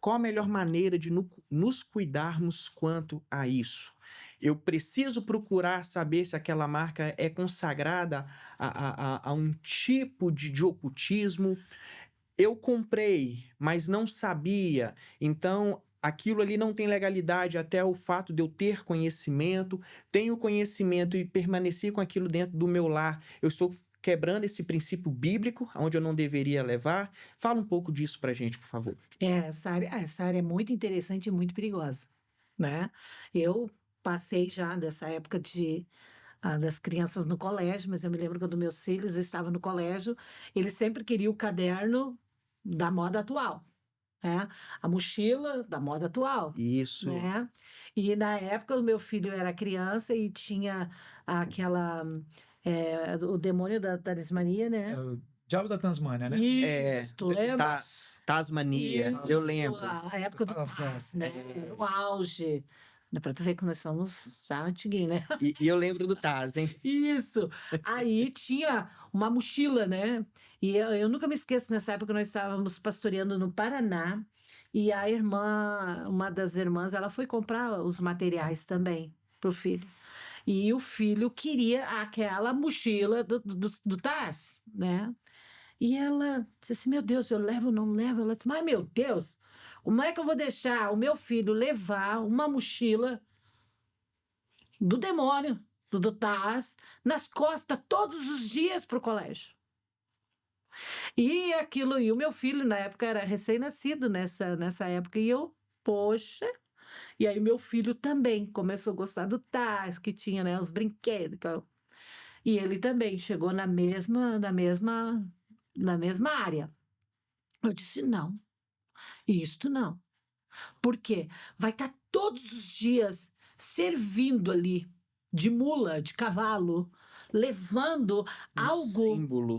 qual a melhor maneira de nos cuidarmos quanto a isso? Eu preciso procurar saber se aquela marca é consagrada a um tipo de ocultismo. Eu comprei, mas não sabia, então aquilo ali não tem legalidade até o fato de eu ter conhecimento. Tenho conhecimento e permaneci com aquilo dentro do meu lar. Eu estou quebrando esse princípio bíblico, onde eu não deveria levar. Fala um pouco disso pra gente, por favor. Essa área é muito interessante e muito perigosa, né? Eu passei já dessa época das crianças no colégio, mas eu me lembro quando meus filhos estavam no colégio, eles sempre queriam o caderno da moda atual, né? A mochila da moda atual. Isso. Né? E na época o meu filho era criança e tinha o demônio da talismania, né? O Diabo da Tasmânia, né? Isso, tu lembra? Tasmania, Isso, eu lembro. A época do Taz, né? O auge. Dá pra tu ver que nós somos já antiguinhos, né? E eu lembro do Taz, hein? Isso. Aí tinha uma mochila, né? E eu nunca me esqueço, nessa época nós estávamos pastoreando no Paraná e uma das irmãs, ela foi comprar os materiais também pro filho. E o filho queria aquela mochila do Taz, né? E ela disse assim, meu Deus, eu levo ou não levo? Ela disse, mas meu Deus, como é que eu vou deixar o meu filho levar uma mochila do demônio, do Taz, nas costas todos os dias para o colégio? E o meu filho na época era recém-nascido nessa época, e eu, poxa... E aí meu filho também começou a gostar do Taz, que tinha, né, os brinquedos. E ele também chegou na mesma área. Eu disse, não, isto não. Por quê? Vai estar todos os dias servindo ali, de mula, de cavalo, levando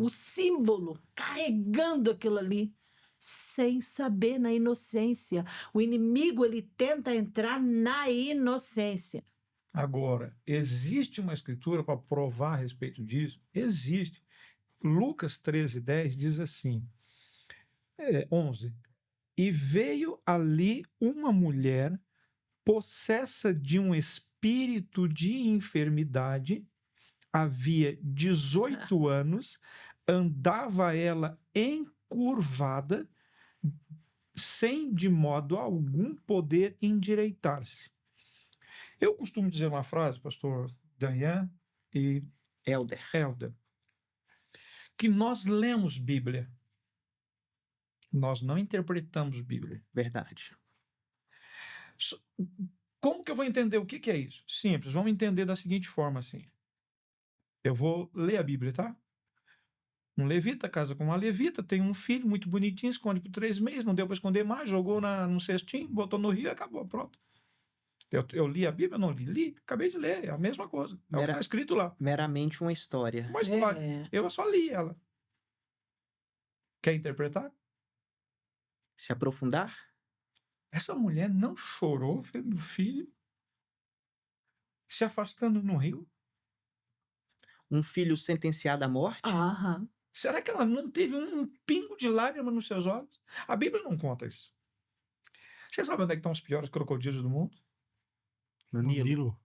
o símbolo, carregando aquilo ali, sem saber, na inocência. O inimigo, ele tenta entrar na inocência. Agora, existe uma escritura para provar a respeito disso? Existe. Lucas 13:10 diz assim, 11. E veio ali uma mulher possessa de um espírito de enfermidade, havia 18 anos, andava ela encurvada, sem de modo algum poder endireitar-se. Eu costumo dizer uma frase, pastor Daniel e Elder, que nós lemos Bíblia, nós não interpretamos Bíblia. Verdade. Como que eu vou entender o que é isso? Simples, vamos entender da seguinte forma, assim. Eu vou ler a Bíblia, tá? Um levita casa com uma levita, tem um filho muito bonitinho, esconde por 3 meses, não deu para esconder mais, jogou num cestinho, botou no rio e acabou, pronto. Eu li a Bíblia? Não li, acabei de ler, é a mesma coisa. É o que está escrito lá. Meramente uma história. Uma história. Eu só li ela. Quer interpretar? Se aprofundar? Essa mulher não chorou vendo o filho se afastando no rio? Um filho sentenciado à morte? Aham. Será que ela não teve um pingo de lágrima nos seus olhos? A Bíblia não conta isso. Você sabe onde é que estão os piores crocodilos do mundo? No Nilo.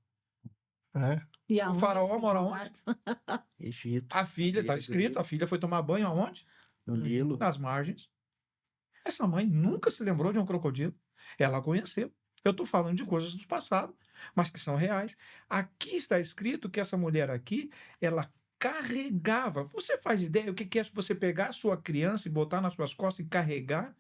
O faraó mora onde? Egito. A filha, está escrito, a filha foi tomar banho aonde? No Nilo. nas margens. Essa mãe nunca se lembrou de um crocodilo. Ela conheceu. Eu estou falando de coisas do passado, mas que são reais. Aqui está escrito que essa mulher aqui, ela carregava. Você faz ideia o que é você pegar a sua criança e botar nas suas costas e carregar?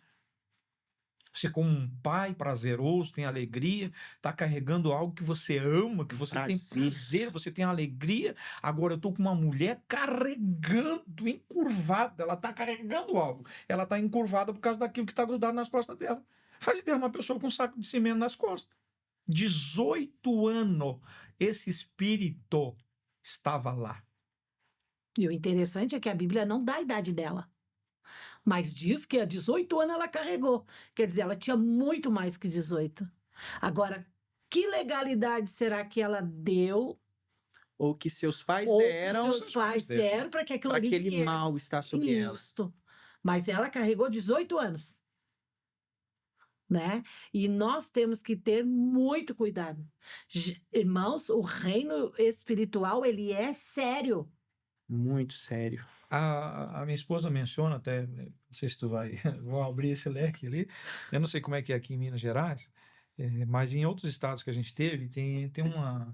Você, como um pai prazeroso, tem alegria, está carregando algo que você ama, que você tem prazer, você tem alegria. Agora eu estou com uma mulher carregando, encurvada. Ela está carregando algo. Ela está encurvada por causa daquilo que está grudado nas costas dela. Faz ideia, uma pessoa com um saco de cimento nas costas. 18 anos, esse espírito estava lá. E o interessante é que a Bíblia não dá a idade dela. Mas diz que há 18 anos ela carregou. Quer dizer, ela tinha muito mais que 18. Agora, que legalidade será que ela deu? Ou que seus pais Ou deram. seus pais deram para que aquilo ali aquele viesse. mal está sobre ela. Isso. Mas ela carregou 18 anos. Né? E nós temos que ter muito cuidado. Irmãos, o reino espiritual, ele é sério. Muito sério. A minha esposa menciona até, não sei se tu vai, vou abrir esse leque ali, eu não sei como é que é aqui em Minas Gerais, mas em outros estados que a gente teve, tem uma...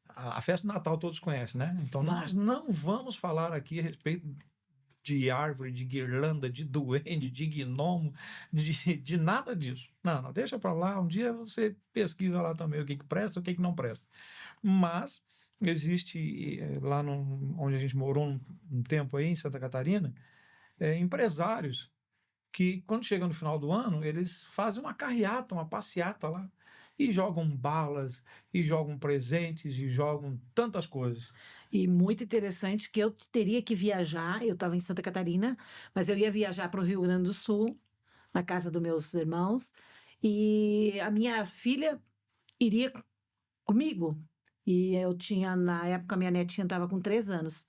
A festa do Natal todos conhecem, né? Então nós não vamos falar aqui a respeito de árvore, de guirlanda, de duende, de gnomo, de nada disso. Não, deixa para lá, um dia você pesquisa lá também o que presta, o que não presta. Mas existe lá onde a gente morou um tempo aí, em Santa Catarina, empresários que, quando chegam no final do ano, eles fazem uma carreata, uma passeata lá, e jogam balas, e jogam presentes, e jogam tantas coisas. E muito interessante que eu teria que viajar, eu estava em Santa Catarina, mas eu ia viajar para o Rio Grande do Sul, na casa dos meus irmãos, e a minha filha iria comigo. E eu tinha, na época, minha netinha estava com 3 anos.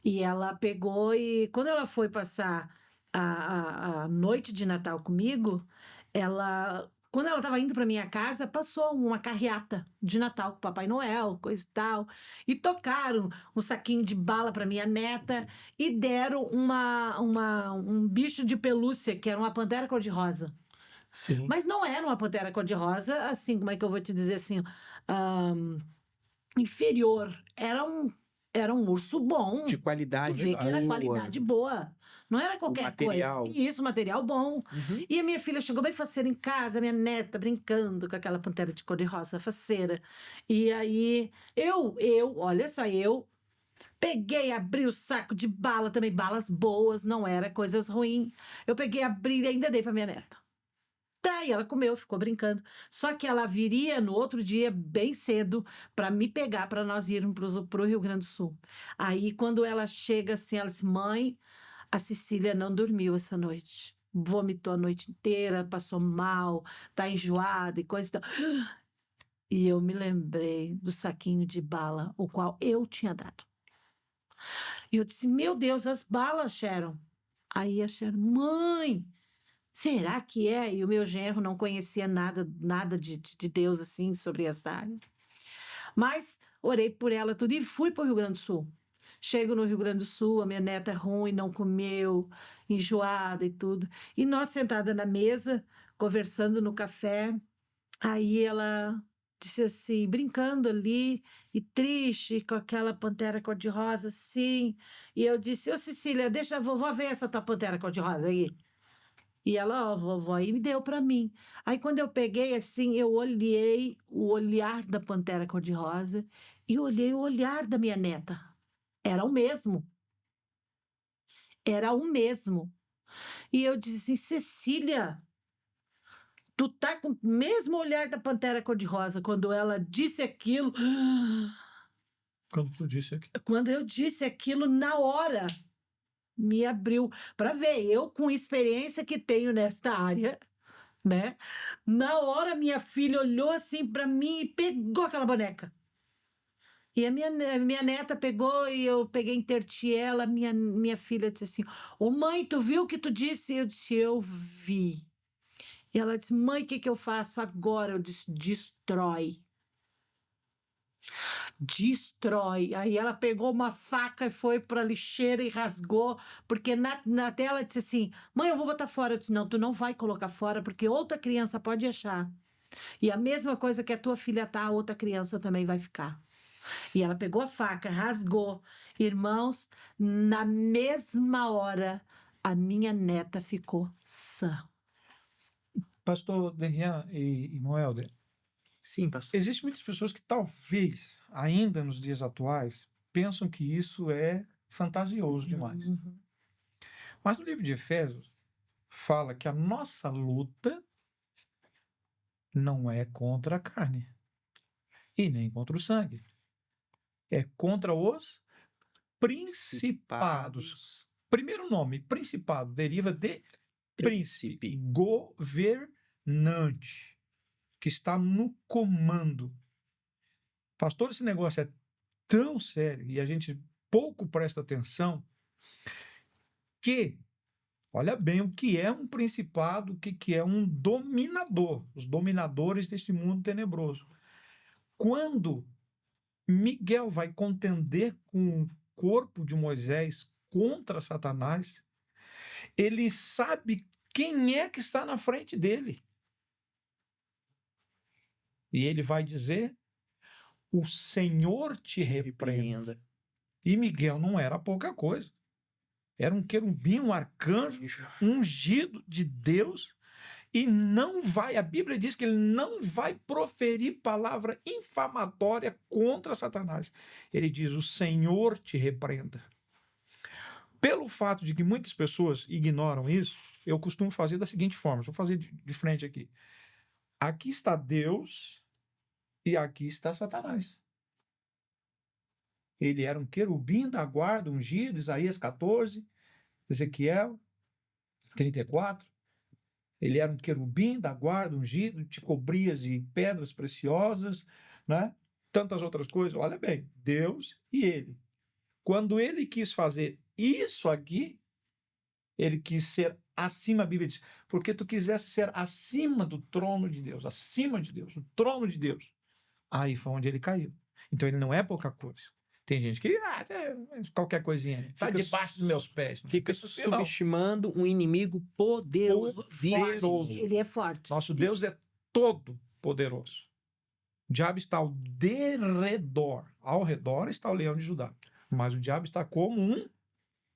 E ela pegou e, quando ela foi passar a noite de Natal comigo, quando ela estava indo para minha casa, passou uma carreata de Natal com o Papai Noel, coisa e tal. E tocaram um saquinho de bala para minha neta e deram um bicho de pelúcia, que era uma pantera cor-de-rosa. Sim. Mas não era uma pantera cor-de-rosa, assim, como é que eu vou te dizer assim... inferior, era um urso bom. De qualidade. Tu vê que era qualidade boa. Não era qualquer material. coisa. Isso, material bom. Uhum. E a minha filha chegou bem faceira em casa, minha neta brincando com aquela pantera de cor-de-rosa faceira. E aí, olha só, eu peguei, abri o saco de bala também, balas boas, não era coisas ruins. Eu peguei, abri e ainda dei pra minha neta. Tá, e ela comeu, ficou brincando. Só que ela viria no outro dia, bem cedo, para me pegar, para nós irmos para o Rio Grande do Sul. Aí, quando ela chega assim, ela diz: mãe, a Cecília não dormiu essa noite. Vomitou a noite inteira, passou mal, tá enjoada e coisa e tal. E eu me lembrei do saquinho de bala, o qual eu tinha dado. E eu disse: meu Deus, as balas, Sharon. Aí a Sharon: mãe... será que é? E o meu genro não conhecia nada de Deus, assim, sobre essa área. Mas orei por ela tudo e fui para o Rio Grande do Sul. Chego no Rio Grande do Sul, a minha neta é ruim, não comeu, enjoada e tudo. E nós sentada na mesa, conversando no café, aí ela disse assim, brincando ali, e triste, com aquela pantera cor-de-rosa, assim. E eu disse: ô Cecília, deixa a vovó ver essa tua pantera cor-de-rosa aí. E ela, ó, vovó, e me deu para mim. Aí, quando eu peguei, assim, eu olhei o olhar da pantera cor-de-rosa e olhei o olhar da minha neta. Era o mesmo. Era o mesmo. E eu disse assim: Cecília, tu tá com o mesmo olhar da pantera cor-de-rosa. Quando ela disse aquilo... Quando tu disse aqui. Quando eu disse aquilo, na hora... me abriu para ver, eu com experiência que tenho nesta área, né? Na hora minha filha olhou assim para mim e pegou aquela boneca. E a minha neta pegou e eu peguei, interti ela, minha filha disse assim: ô mãe, tu viu o que tu disse? Eu disse: eu vi. E ela disse: mãe, o que eu faço agora? Eu disse: destrói. Destrói. Aí ela pegou uma faca e foi para a lixeira e rasgou, porque na tela disse assim: mãe, eu vou botar fora. Eu disse: não, tu não vai colocar fora, porque outra criança pode achar. E a mesma coisa que a tua filha tá, a outra criança também vai ficar. E ela pegou a faca, rasgou. Irmãos, na mesma hora, a minha neta ficou sã. Pastor Derian e irmão Helder, Sim, pastor. existem muitas pessoas que talvez, ainda nos dias atuais, pensam que isso é fantasioso demais. Mas no livro de Efésios, fala que a nossa luta não é contra a carne e nem contra o sangue. É contra os principados. Primeiro nome, principado, deriva de príncipe, governante, que está no comando. Pastor, esse negócio é tão sério e a gente pouco presta atenção que, olha bem o que é um principado, o que é um dominador, os dominadores deste mundo tenebroso. Quando Miguel vai contender com o corpo de Moisés contra Satanás, ele sabe quem é que está na frente dele. E ele vai dizer: o Senhor te repreenda. E Miguel não era pouca coisa. Era um querubim, um arcanjo, ungido de Deus, e não vai, a Bíblia diz que ele não vai proferir palavra infamatória contra Satanás. Ele diz: o Senhor te repreenda. Pelo fato de que muitas pessoas ignoram isso, eu costumo fazer da seguinte forma, vou fazer de frente aqui. Aqui está Deus e aqui está Satanás. Ele era um querubim da guarda, ungido, Isaías 14, Ezequiel 34. Ele era um querubim da guarda, ungido, te cobrias de pedras preciosas, né? Tantas outras coisas. Olha bem, Deus e ele. Quando ele quis fazer isso aqui, ele quis ser acima, a Bíblia diz, porque tu quisesse ser acima do trono de Deus, acima de Deus, o trono de Deus. Aí foi onde ele caiu. Então ele não é pouca coisa. Tem gente que, qualquer coisinha, está debaixo dos meus pés. Fica subestimando um inimigo poderoso. Ele é forte. Nosso Deus é todo poderoso. O diabo está ao derredor. Ao redor está o leão de Judá. Mas o diabo está como um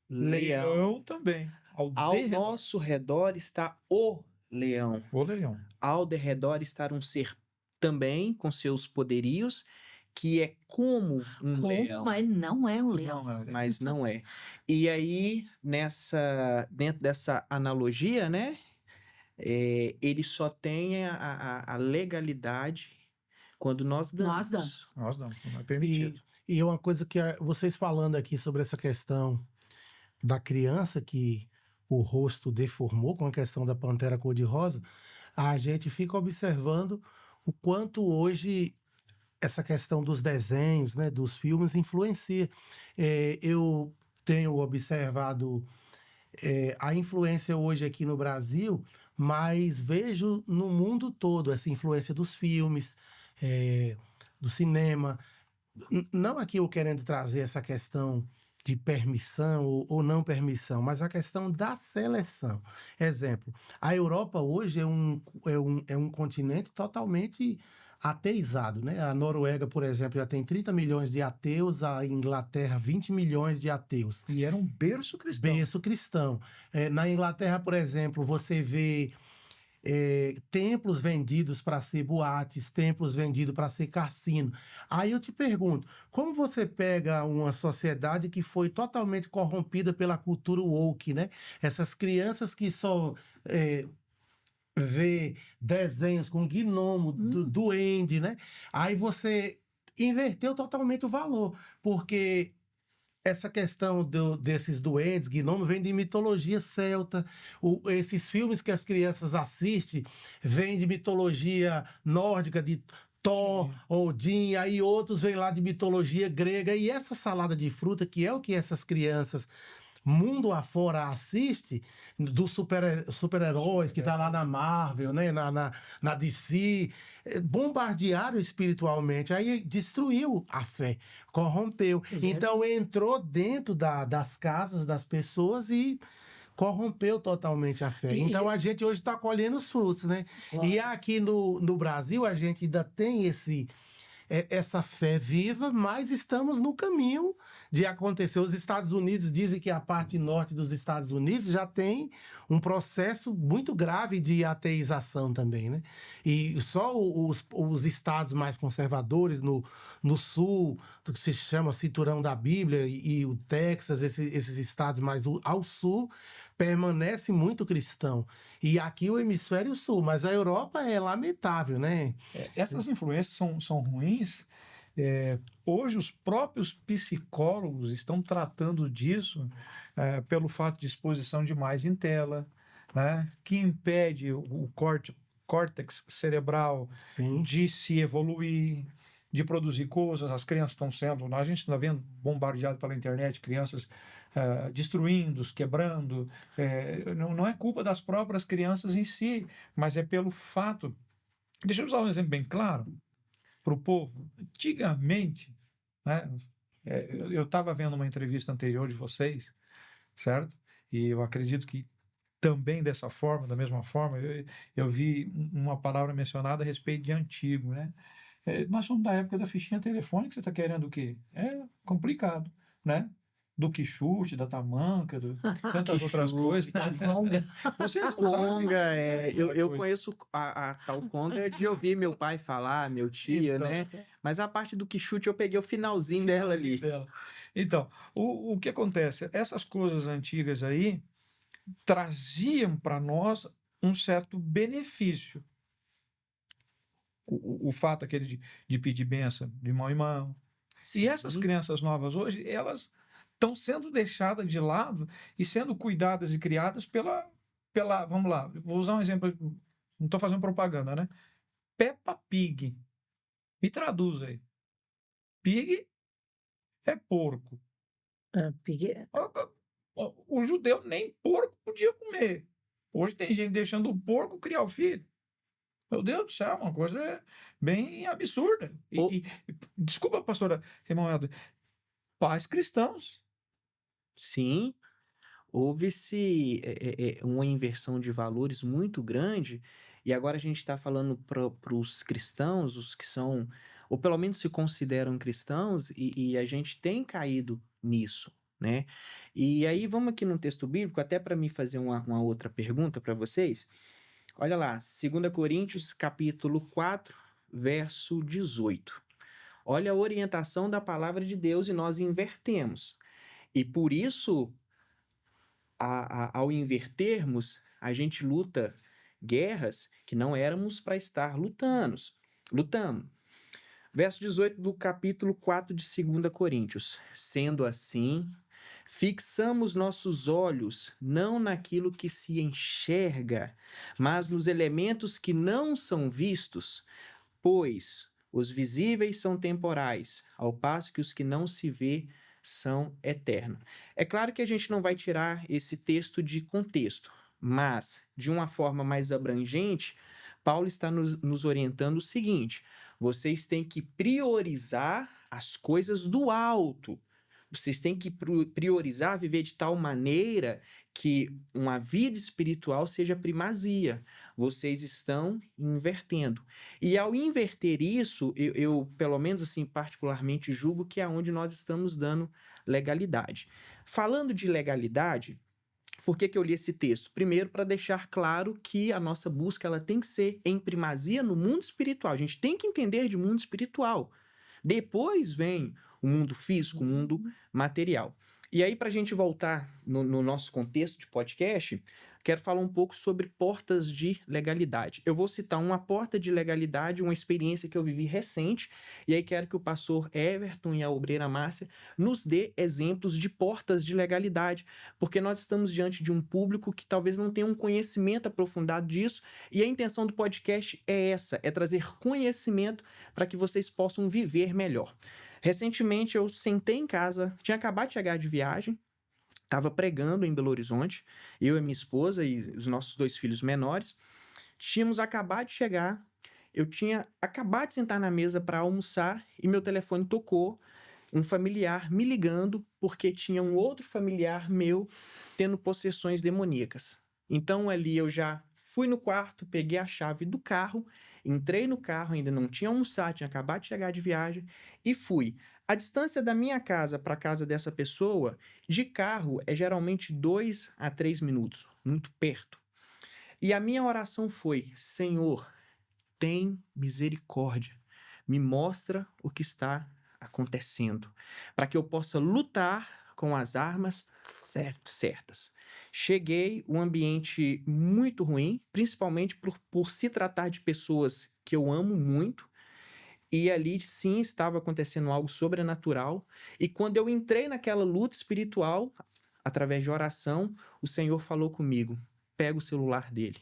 leão também. Ao nosso redor está o leão. O leão. Ao derredor está um ser também com seus poderios, que é como um leão. Mas não é um leão. Mas não é. E aí, dentro dessa analogia, né? Ele só tem a legalidade quando nós damos. Nós damos, não é permitido. E uma coisa que vocês falando aqui sobre essa questão da criança que o rosto deformou com a questão da pantera cor-de-rosa, a gente fica observando o quanto hoje essa questão dos desenhos, né, dos filmes influencia. Eu tenho observado a influência hoje aqui no Brasil, mas vejo no mundo todo essa influência dos filmes, do cinema. Não aqui eu querendo trazer essa questão de permissão ou não permissão, mas a questão da seleção. Exemplo, a Europa hoje é um continente totalmente ateizado, né? A Noruega, por exemplo, já tem 30 milhões de ateus, a Inglaterra 20 milhões de ateus. E era um berço cristão. Berço cristão. Na Inglaterra, por exemplo, você vê templos vendidos para ser boates, templos vendidos para ser cassino. Aí eu te pergunto, como você pega uma sociedade que foi totalmente corrompida pela cultura woke, né? Essas crianças que só vê desenhos com gnomo, duende, né? Aí você inverteu totalmente o valor, porque essa questão desses duendes, gnomos, vem de mitologia celta. Esses filmes que as crianças assistem vêm de mitologia nórdica, de Thor, Odin, aí outros vêm lá de mitologia grega. E essa salada de fruta, que é o que essas crianças mundo afora assiste, dos super-heróis que tá lá na Marvel, né? na DC, bombardearam espiritualmente, aí destruiu a fé, corrompeu. Então entrou dentro das casas das pessoas e corrompeu totalmente a fé. Então a gente hoje está colhendo os frutos, né? E aqui no Brasil a gente ainda tem essa fé viva, mas estamos no caminho de acontecer. Os Estados Unidos dizem que a parte norte dos Estados Unidos já tem um processo muito grave de ateização também, né? E só os estados mais conservadores no sul, do que se chama Cinturão da Bíblia, e o Texas, esses estados mais ao sul, permanece muito cristão. E aqui o hemisfério sul, mas a Europa é lamentável, né? Essas influências são ruins. Hoje os próprios psicólogos estão tratando disso pelo fato de exposição demais em tela, né, que impede o córtex cerebral Sim. de se evoluir, de produzir coisas. As crianças estão sendo, a gente está vendo bombardeado pela internet, crianças destruindo, quebrando. Não é culpa das próprias crianças em si, mas é pelo fato. Deixa eu usar um exemplo bem claro para o povo. Antigamente, né, eu estava vendo uma entrevista anterior de vocês, certo? E eu acredito que também dessa forma, da mesma forma, eu vi uma palavra mencionada a respeito de antigo, né? Nós somos da época da fichinha telefônica. Você está querendo o quê? É complicado, né? Do quichute, da tamanca, tantas outras coisas. Conga. Vocês não Conga, sabem. eu conheço a tal conga de ouvir meu pai falar, meu tio, Então, né? Mas a parte do quichute eu peguei o finalzinho dela ali. Então, o que acontece? Essas coisas antigas aí traziam para nós um certo benefício. O fato aquele de pedir bênção de mão em mão. E essas crianças novas hoje, elas estão sendo deixadas de lado e sendo cuidadas e criadas pela vamos lá, vou usar um exemplo, não estou fazendo propaganda, né? Peppa Pig. Me traduz aí. Pig é porco. Pig. O judeu nem porco podia comer. Hoje tem gente deixando o porco criar o filho. Meu Deus do céu, é uma coisa bem absurda. Desculpa, pastora Remoelda, pais cristãos. Sim, houve-se uma inversão de valores muito grande, e agora a gente está falando para os cristãos, os que são, ou pelo menos se consideram cristãos, e a gente tem caído nisso, né? E aí vamos aqui no texto bíblico, até para me fazer uma outra pergunta para vocês. Olha lá, 2 Coríntios, capítulo 4, verso 18. Olha a orientação da palavra de Deus e nós invertemos. E por isso, ao invertermos, a gente luta guerras que não éramos para estar lutando. Verso 18 do capítulo 4 de 2 Coríntios. Sendo assim, fixamos nossos olhos não naquilo que se enxerga, mas nos elementos que não são vistos, pois os visíveis são temporais, ao passo que os que não se vê são eternos. É claro que a gente não vai tirar esse texto de contexto, mas, de uma forma mais abrangente, Paulo está nos orientando o seguinte: vocês têm que priorizar as coisas do alto. Vocês têm que priorizar viver de tal maneira que uma vida espiritual seja primazia. Vocês estão invertendo. E ao inverter isso, eu pelo menos assim, particularmente, julgo que é onde nós estamos dando legalidade. Falando de legalidade, por que eu li esse texto? Primeiro, para deixar claro que a nossa busca ela tem que ser em primazia no mundo espiritual. A gente tem que entender de mundo espiritual. Depois vem o mundo físico, o mundo material. E aí, para a gente voltar no nosso contexto de podcast, quero falar um pouco sobre portas de legalidade. Eu vou citar uma porta de legalidade, uma experiência que eu vivi recente, e aí quero que o pastor Everton e a obreira Márcia nos dê exemplos de portas de legalidade, porque nós estamos diante de um público que talvez não tenha um conhecimento aprofundado disso, e a intenção do podcast é essa, é trazer conhecimento para que vocês possam viver melhor. Recentemente eu sentei em casa, tinha acabado de chegar de viagem, Estava pregando em Belo Horizonte, eu e minha esposa e os nossos 2 filhos menores. Tínhamos acabado de chegar, eu tinha acabado de sentar na mesa para almoçar e meu telefone tocou, um familiar me ligando porque tinha um outro familiar meu tendo possessões demoníacas. Então ali eu já fui no quarto, peguei a chave do carro, entrei no carro, ainda não tinha almoçado, tinha acabado de chegar de viagem e fui. A distância da minha casa para a casa dessa pessoa, de carro, é geralmente 2 a 3 minutos, muito perto. E a minha oração foi: Senhor, tem misericórdia, me mostra o que está acontecendo, para que eu possa lutar com as armas certas. Cheguei, um ambiente muito ruim, principalmente por se tratar de pessoas que eu amo muito, e ali sim estava acontecendo algo sobrenatural, e quando eu entrei naquela luta espiritual, através de oração, o Senhor falou comigo: pega o celular dele.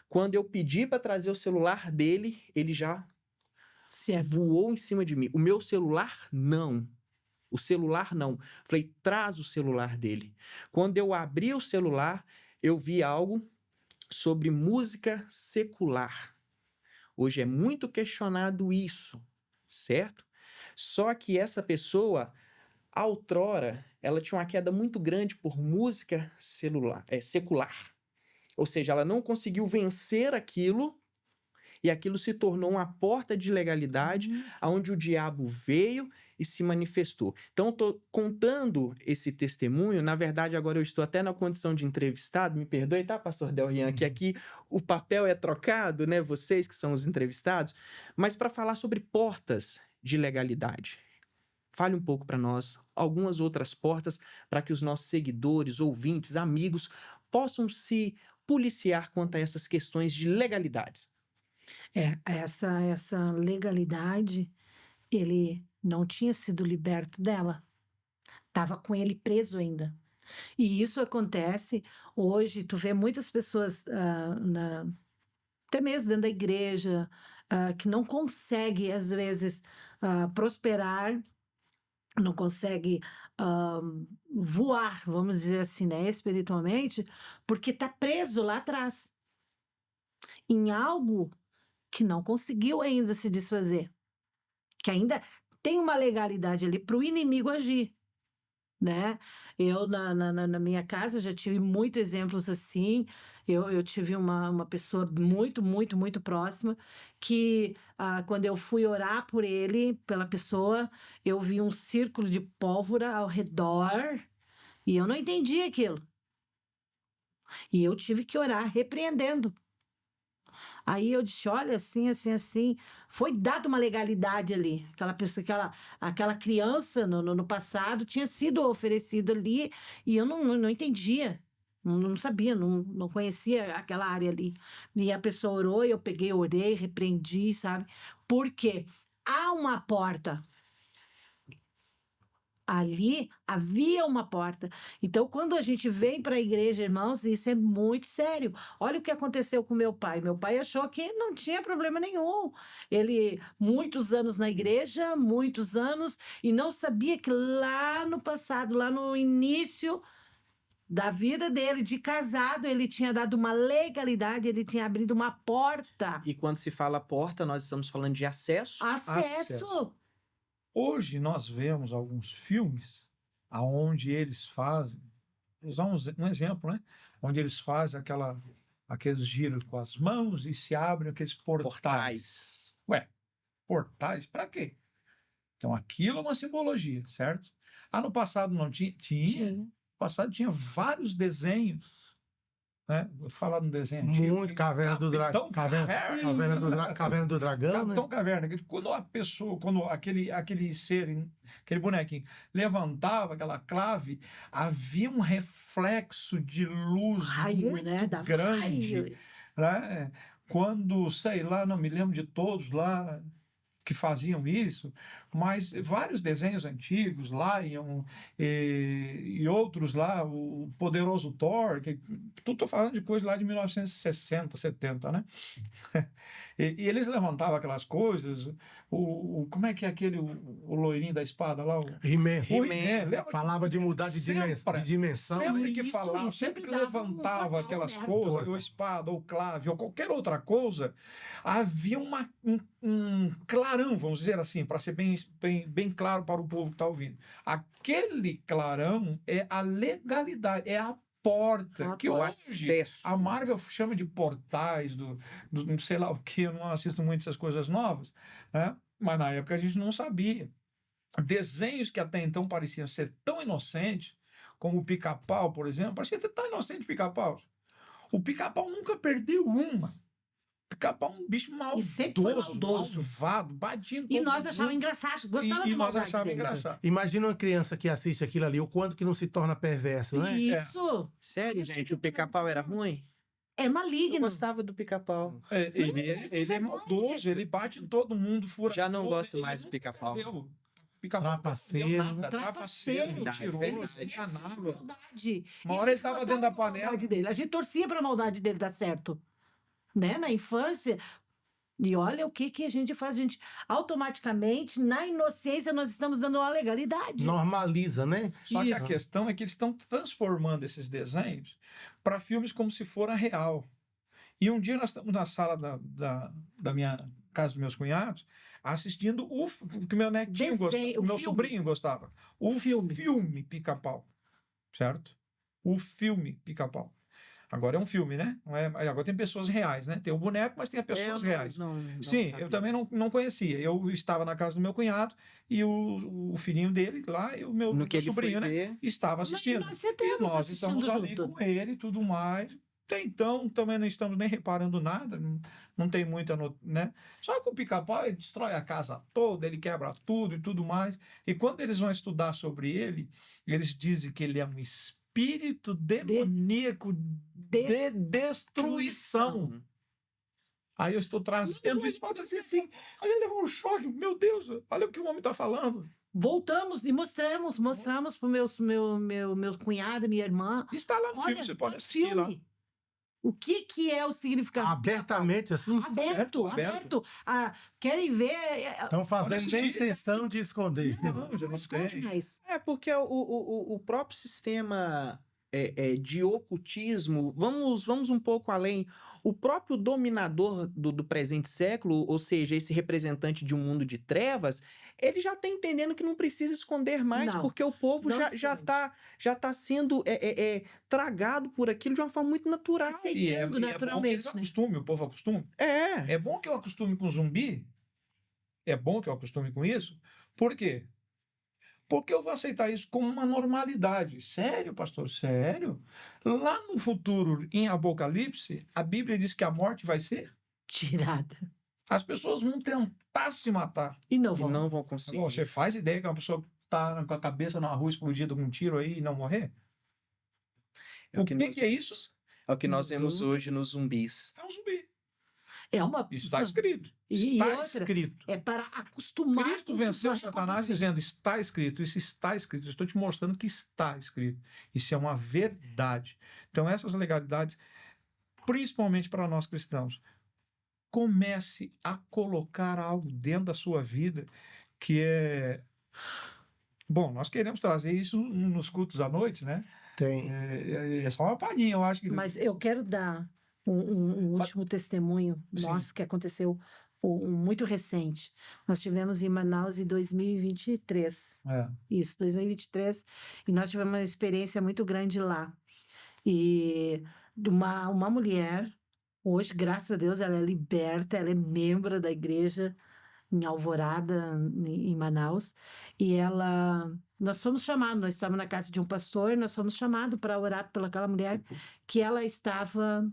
Quando eu pedi para trazer o celular dele, ele já voou em cima de mim. O meu celular, não. O celular, não. Falei, traz o celular dele. Quando eu abri o celular, eu vi algo sobre música secular. Hoje é muito questionado isso, certo? Só que essa pessoa, outrora, ela tinha uma queda muito grande por música secular. Ou seja, ela não conseguiu vencer aquilo e aquilo se tornou uma porta de legalidade onde o diabo veio e se manifestou. Então, estou contando esse testemunho. Na verdade, agora eu estou até na condição de entrevistado. Me perdoe, tá, pastor Delrian? Que aqui o papel é trocado, né? Vocês que são os entrevistados. Mas para falar sobre portas de legalidade. Fale um pouco para nós algumas outras portas para que os nossos seguidores, ouvintes, amigos possam se policiar quanto a essas questões de legalidades. Essa legalidade, ele não tinha sido liberto dela. Estava com ele preso ainda. E isso acontece hoje, tu vê muitas pessoas, até mesmo dentro da igreja, que não consegue, às vezes, prosperar, não consegue voar, vamos dizer assim, né, espiritualmente, porque está preso lá atrás, em algo que não conseguiu ainda se desfazer, que ainda tem uma legalidade ali para o inimigo agir, né? Eu, na minha casa, já tive muitos exemplos assim. Eu tive uma pessoa muito próxima que, quando eu fui orar por ele, pela pessoa, eu vi um círculo de pólvora ao redor e eu não entendi aquilo. E eu tive que orar repreendendo. Aí eu disse, olha, assim, foi dada uma legalidade ali. Aquela pessoa, aquela criança no passado tinha sido oferecido ali e eu não entendia, não sabia, não conhecia aquela área ali. E a pessoa orou, eu peguei, orei, repreendi, sabe? Porque há uma porta. Ali havia uma porta. Então, quando a gente vem para a igreja, irmãos, isso é muito sério. Olha o que aconteceu com meu pai. Meu pai achou que não tinha problema nenhum. Ele, muitos anos na igreja, muitos anos, e não sabia que lá no passado, lá no início da vida dele, de casado, ele tinha dado uma legalidade, ele tinha abrido uma porta. E quando se fala porta, nós estamos falando de acesso. Acesso. Hoje nós vemos alguns filmes aonde eles fazem, vou usar um exemplo, né? Onde eles fazem aqueles giros com as mãos e se abrem aqueles portais. Ué, portais para quê? Então aquilo é uma simbologia, certo? No passado não tinha? Tinha. No passado tinha vários desenhos. Né? Vou falar de um desenho antigo. Muito Caverna do Dragão. Caverna do Dragão, Capitão né? Caverna. Quando a pessoa, quando aquele ser, aquele bonequinho, levantava aquela clave, havia um reflexo de luz muito né? grande. Né? Quando, sei lá, não me lembro de todos lá, que faziam isso, mas vários desenhos antigos, Lion e outros lá, o Poderoso Thor, que estou falando de coisa lá de 1960, 70, né? E eles levantavam aquelas coisas, como é que é aquele, o loirinho da espada lá? He-Man. O He-Man, lembra? Falava de mudar de dimensão. Sempre que Isso, falava, isso, sempre que sempre dava um levantava portal aquelas aberto. coisas, ou espada, ou clave, ou qualquer outra coisa, havia um clarão, vamos dizer assim, para ser bem claro para o povo que está ouvindo. Aquele clarão é a legalidade, é a porta, que O hoje acesso. a Marvel chama de portais, do não sei lá o que, eu não assisto muito essas coisas novas, né? Mas na época a gente não sabia. Desenhos que até então pareciam ser tão inocentes, como o Pica-Pau, por exemplo, parecia ser tão inocente o Pica-Pau. O Pica-Pau nunca perdeu uma. O Pica-Pau é um bicho E sempre foi maldoso, maldoso. malvado, batia em E todo nós mundo. achávamos engraçado, gostava E da nós maldade achávamos dele. engraçado. Imagina uma criança que assiste aquilo ali, o quanto que não se torna perverso, né? Isso. Sério, Achei gente, que o Pica-Pau era ruim? É Eu maligno. gostava do Pica-Pau. Ele é verdade. maldoso, ele bate em todo mundo, fura Já não tudo, gosto ele mais do nunca Pica-Pau. perdeu. Pica-Pau não Trapaceiro, perdeu né? nada, Trapaceiro. mentiroso, Verdade, não verdade. enganava. Maldade. Uma E hora a ele gente tava gostava dentro da da panela. maldade dele. A gente torcia para a maldade dele dar certo. Né? Na infância. E olha o que a gente faz, gente. Automaticamente, na inocência, nós estamos dando uma legalidade. Normaliza, né? Só que a Isso. questão é que eles estão transformando esses desenhos para filmes como se fora real. E um dia nós estamos na sala da minha casa dos meus cunhados, assistindo o que meu netinho Desenho, gostava, o o meu filme. sobrinho gostava. O filme Pica-Pau, certo? O filme Pica-Pau. Agora é um filme, né? Não é, agora tem pessoas reais, né? Tem o boneco, mas tem as pessoas reais. Não Sim, sabia. eu também não conhecia. Eu estava na casa do meu cunhado e o filhinho dele lá, e o meu No que ele foi sobrinho, né? ver, Estava Mas assistindo. nós E sentamos nós assistindo estamos ali junto. com ele e tudo mais. Até então, também não estamos nem reparando nada, não tem muita, né? Só que o Pica-Pau, ele destrói a casa toda, ele quebra tudo e tudo mais. E quando eles vão estudar sobre ele, eles dizem que ele é um espírito demoníaco de destruição. Aí eu estou trazendo isso para dizer assim, aí ele levou um choque, meu Deus, olha o que o homem está falando. Voltamos e mostramos para o meu cunhado e minha irmã. Está lá no Olha, filme, você pode tá assistir lá. filme. O que é o significado? Abertamente, assim. Aberto. Querem ver? Estão fazendo assistir. nem intenção de esconder. Não, já não esconde tem. mais. É porque o próprio sistema de ocultismo, vamos um pouco além. O próprio dominador do presente século, ou seja, esse representante de um mundo de trevas, ele já está entendendo que não precisa esconder mais, Não, porque o povo não já tá sendo tragado por aquilo de uma forma muito natural. Aceitando. E é bom que eles naturalmente, né? acostumem, o povo acostume. É bom que eu acostume com zumbi. É bom que eu acostume com isso. Por quê? Porque eu vou aceitar isso como uma normalidade. Sério, pastor? Sério? Lá no futuro, em Apocalipse, a Bíblia diz que a morte vai ser? Tirada. As pessoas vão tentar se matar. E não E vão. não vão conseguir. Você faz ideia que uma pessoa está com a cabeça na rua explodida com um tiro aí e não morrer? O que é isso? É o que nós vemos hoje nos zumbis. É um zumbi. É uma. Isso está escrito. E Está outra, escrito. É para acostumar. Cristo com venceu tudo que vai Satanás acontecer. dizendo, está escrito, isso está escrito. Eu estou te mostrando que está escrito. Isso é uma verdade. Então, essas legalidades, principalmente para nós cristãos, comece a colocar algo dentro da sua vida que é... Bom, nós queremos trazer isso nos cultos à noite, né? Tem. É só uma palhinha, eu acho que... Mas eu quero dar um último testemunho Sim. nosso que aconteceu muito recente. Nós tivemos em Manaus em 2023. É. Isso, 2023. E nós tivemos uma experiência muito grande lá. E uma mulher, hoje, graças a Deus, ela é liberta, ela é membro da igreja em Alvorada, em Manaus. E nós fomos chamados, nós estávamos na casa de um pastor, nós fomos chamados para orar pelaquela mulher que ela estava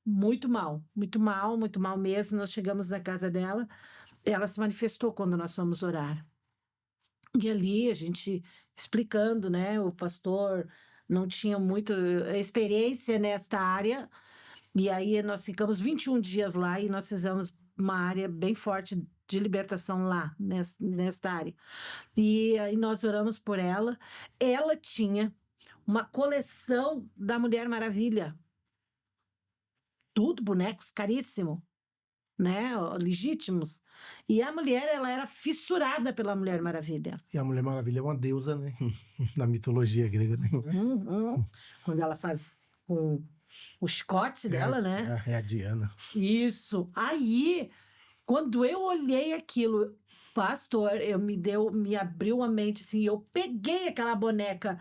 muito mal mesmo. Nós chegamos na casa dela, ela se manifestou quando nós fomos orar. E ali a gente explicando, né? O pastor não tinha muita experiência nesta área. E aí nós ficamos 21 dias lá e nós fizemos uma área bem forte de libertação lá, nesta área. E aí nós oramos por ela. Ela tinha uma coleção da Mulher Maravilha. Tudo, bonecos caríssimos, né? legítimos. E a mulher, ela era fissurada pela Mulher Maravilha. E a Mulher Maravilha é uma deusa, né? Na mitologia grega, né? Quando ela faz com o chicote dela, né? É a Diana. Isso. Aí, quando eu olhei aquilo, pastor, me abriu a mente, assim, eu peguei aquela boneca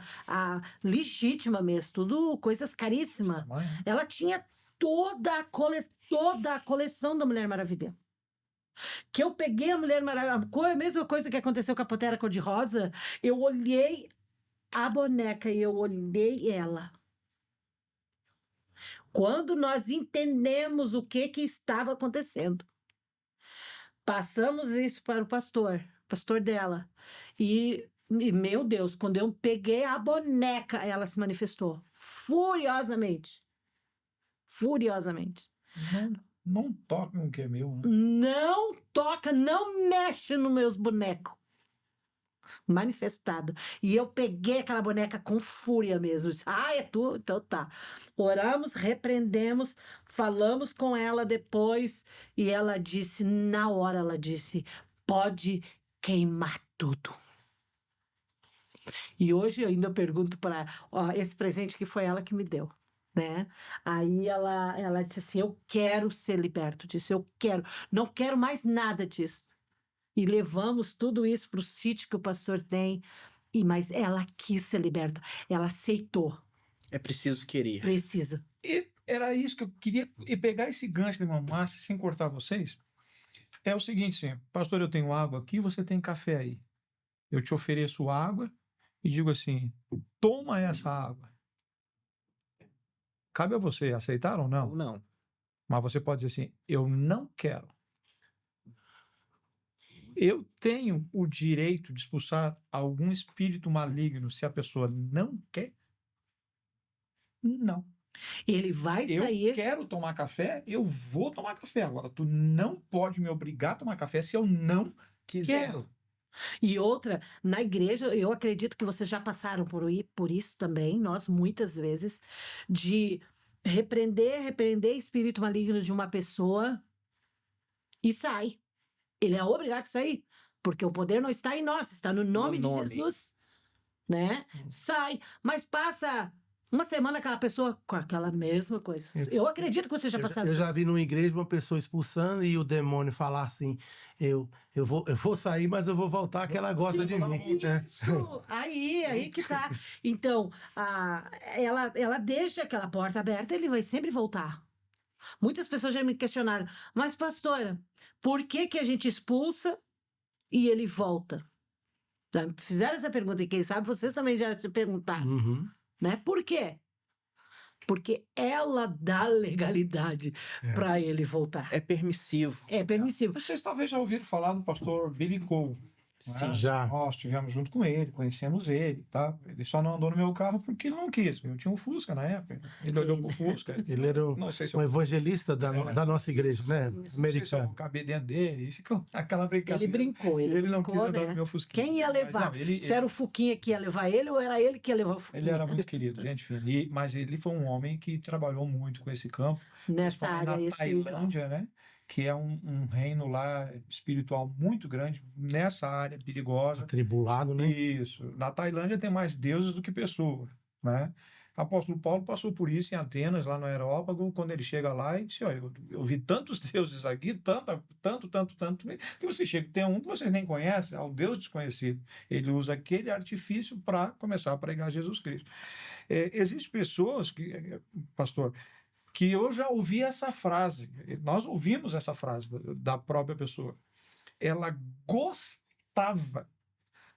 legítima mesmo, tudo coisas caríssimas. Ela tinha toda a coleção da Mulher Maravilha. Que eu peguei a Mulher Maravilha, a mesma coisa que aconteceu com a Pantera Cor-de-Rosa, eu olhei a boneca e eu olhei ela. Quando nós entendemos o que estava acontecendo, passamos isso para o pastor dela. E, meu Deus, quando eu peguei a boneca, ela se manifestou furiosamente. Furiosamente. Não toca no que é meu. Né? Não toca, não mexe nos meus bonecos. Manifestado. E eu peguei aquela boneca com fúria mesmo. Disse, é tu? Então tá. Oramos, repreendemos, falamos com ela depois e ela disse, na hora ela disse, pode queimar tudo. E hoje eu ainda pergunto para esse presente que foi ela que me deu. Né? Aí ela disse assim, eu quero ser liberto disso, eu quero, não quero mais nada disso. E levamos tudo isso para o sítio que o pastor tem, mas ela quis ser liberta, ela aceitou. É preciso querer. Precisa. E era isso que eu queria, e pegar esse gancho da irmã Márcia, sem cortar vocês, é o seguinte, senhor, pastor, eu tenho água aqui, você tem café aí. Eu te ofereço água e digo assim, toma essa água. Cabe a você aceitar ou não? Ou não. Mas você pode dizer assim, eu não quero. Eu tenho o direito de expulsar algum espírito maligno se a pessoa não quer? Não. Ele vai sair... Eu quero tomar café, eu vou tomar café. Agora, tu não pode me obrigar a tomar café se eu não quero. E outra, na igreja, eu acredito que vocês já passaram por isso também, nós muitas vezes, de repreender espírito maligno de uma pessoa e sai. Ele é obrigado a sair, porque o poder não está em nós, está no nome de Jesus, né? Sai, mas passa uma semana aquela pessoa com aquela mesma coisa. Eu acredito que vocês já passaram. Eu já vi numa igreja uma pessoa expulsando e o demônio falar assim, eu vou sair, mas eu vou voltar que ela gosta de mim. Isso, aí que tá. Então, ela deixa aquela porta aberta, ele vai sempre voltar. Muitas pessoas já me questionaram, mas pastora, por que a gente expulsa e ele volta? Já fizeram essa pergunta e quem sabe vocês também já se perguntaram, né? Por quê? Porque ela dá legalidade para ele voltar. É permissivo. É permissivo. Vocês talvez já ouviram falar do pastor Billy Cole. Sim, já. Nós estivemos junto com ele, conhecemos ele, tá? Ele só não andou no meu carro porque ele não quis. Eu tinha um Fusca na época. Ele olhou pro Fusca. Ele era um evangelista da nossa igreja, né? Americano. Cabia dentro dele, e ficou aquela brincadeira. Ele brincou, ele não brincou, quis andar né? no meu Fusquinha. Quem ia levar? Não, Se era o Fuquinha que ia levar ele ou era ele que ia levar o Fuquinha? Ele era muito querido, gente fina. Mas ele foi um homem que trabalhou muito com esse campo. Nessa área na espiritual. Tailândia, né? Que é um reino lá espiritual muito grande, nessa área perigosa. Atribulado, né? Isso. Na Tailândia tem mais deuses do que pessoas, né? O apóstolo Paulo passou por isso em Atenas, lá no Areópago, quando ele chega lá e disse, eu vi tantos deuses aqui, tanto, que você chega, tem um que vocês nem conhecem, é o Deus desconhecido. Ele usa aquele artifício para começar a pregar Jesus Cristo. Existem pessoas que, pastor, que eu já ouvi essa frase, nós ouvimos essa frase da própria pessoa. Ela gostava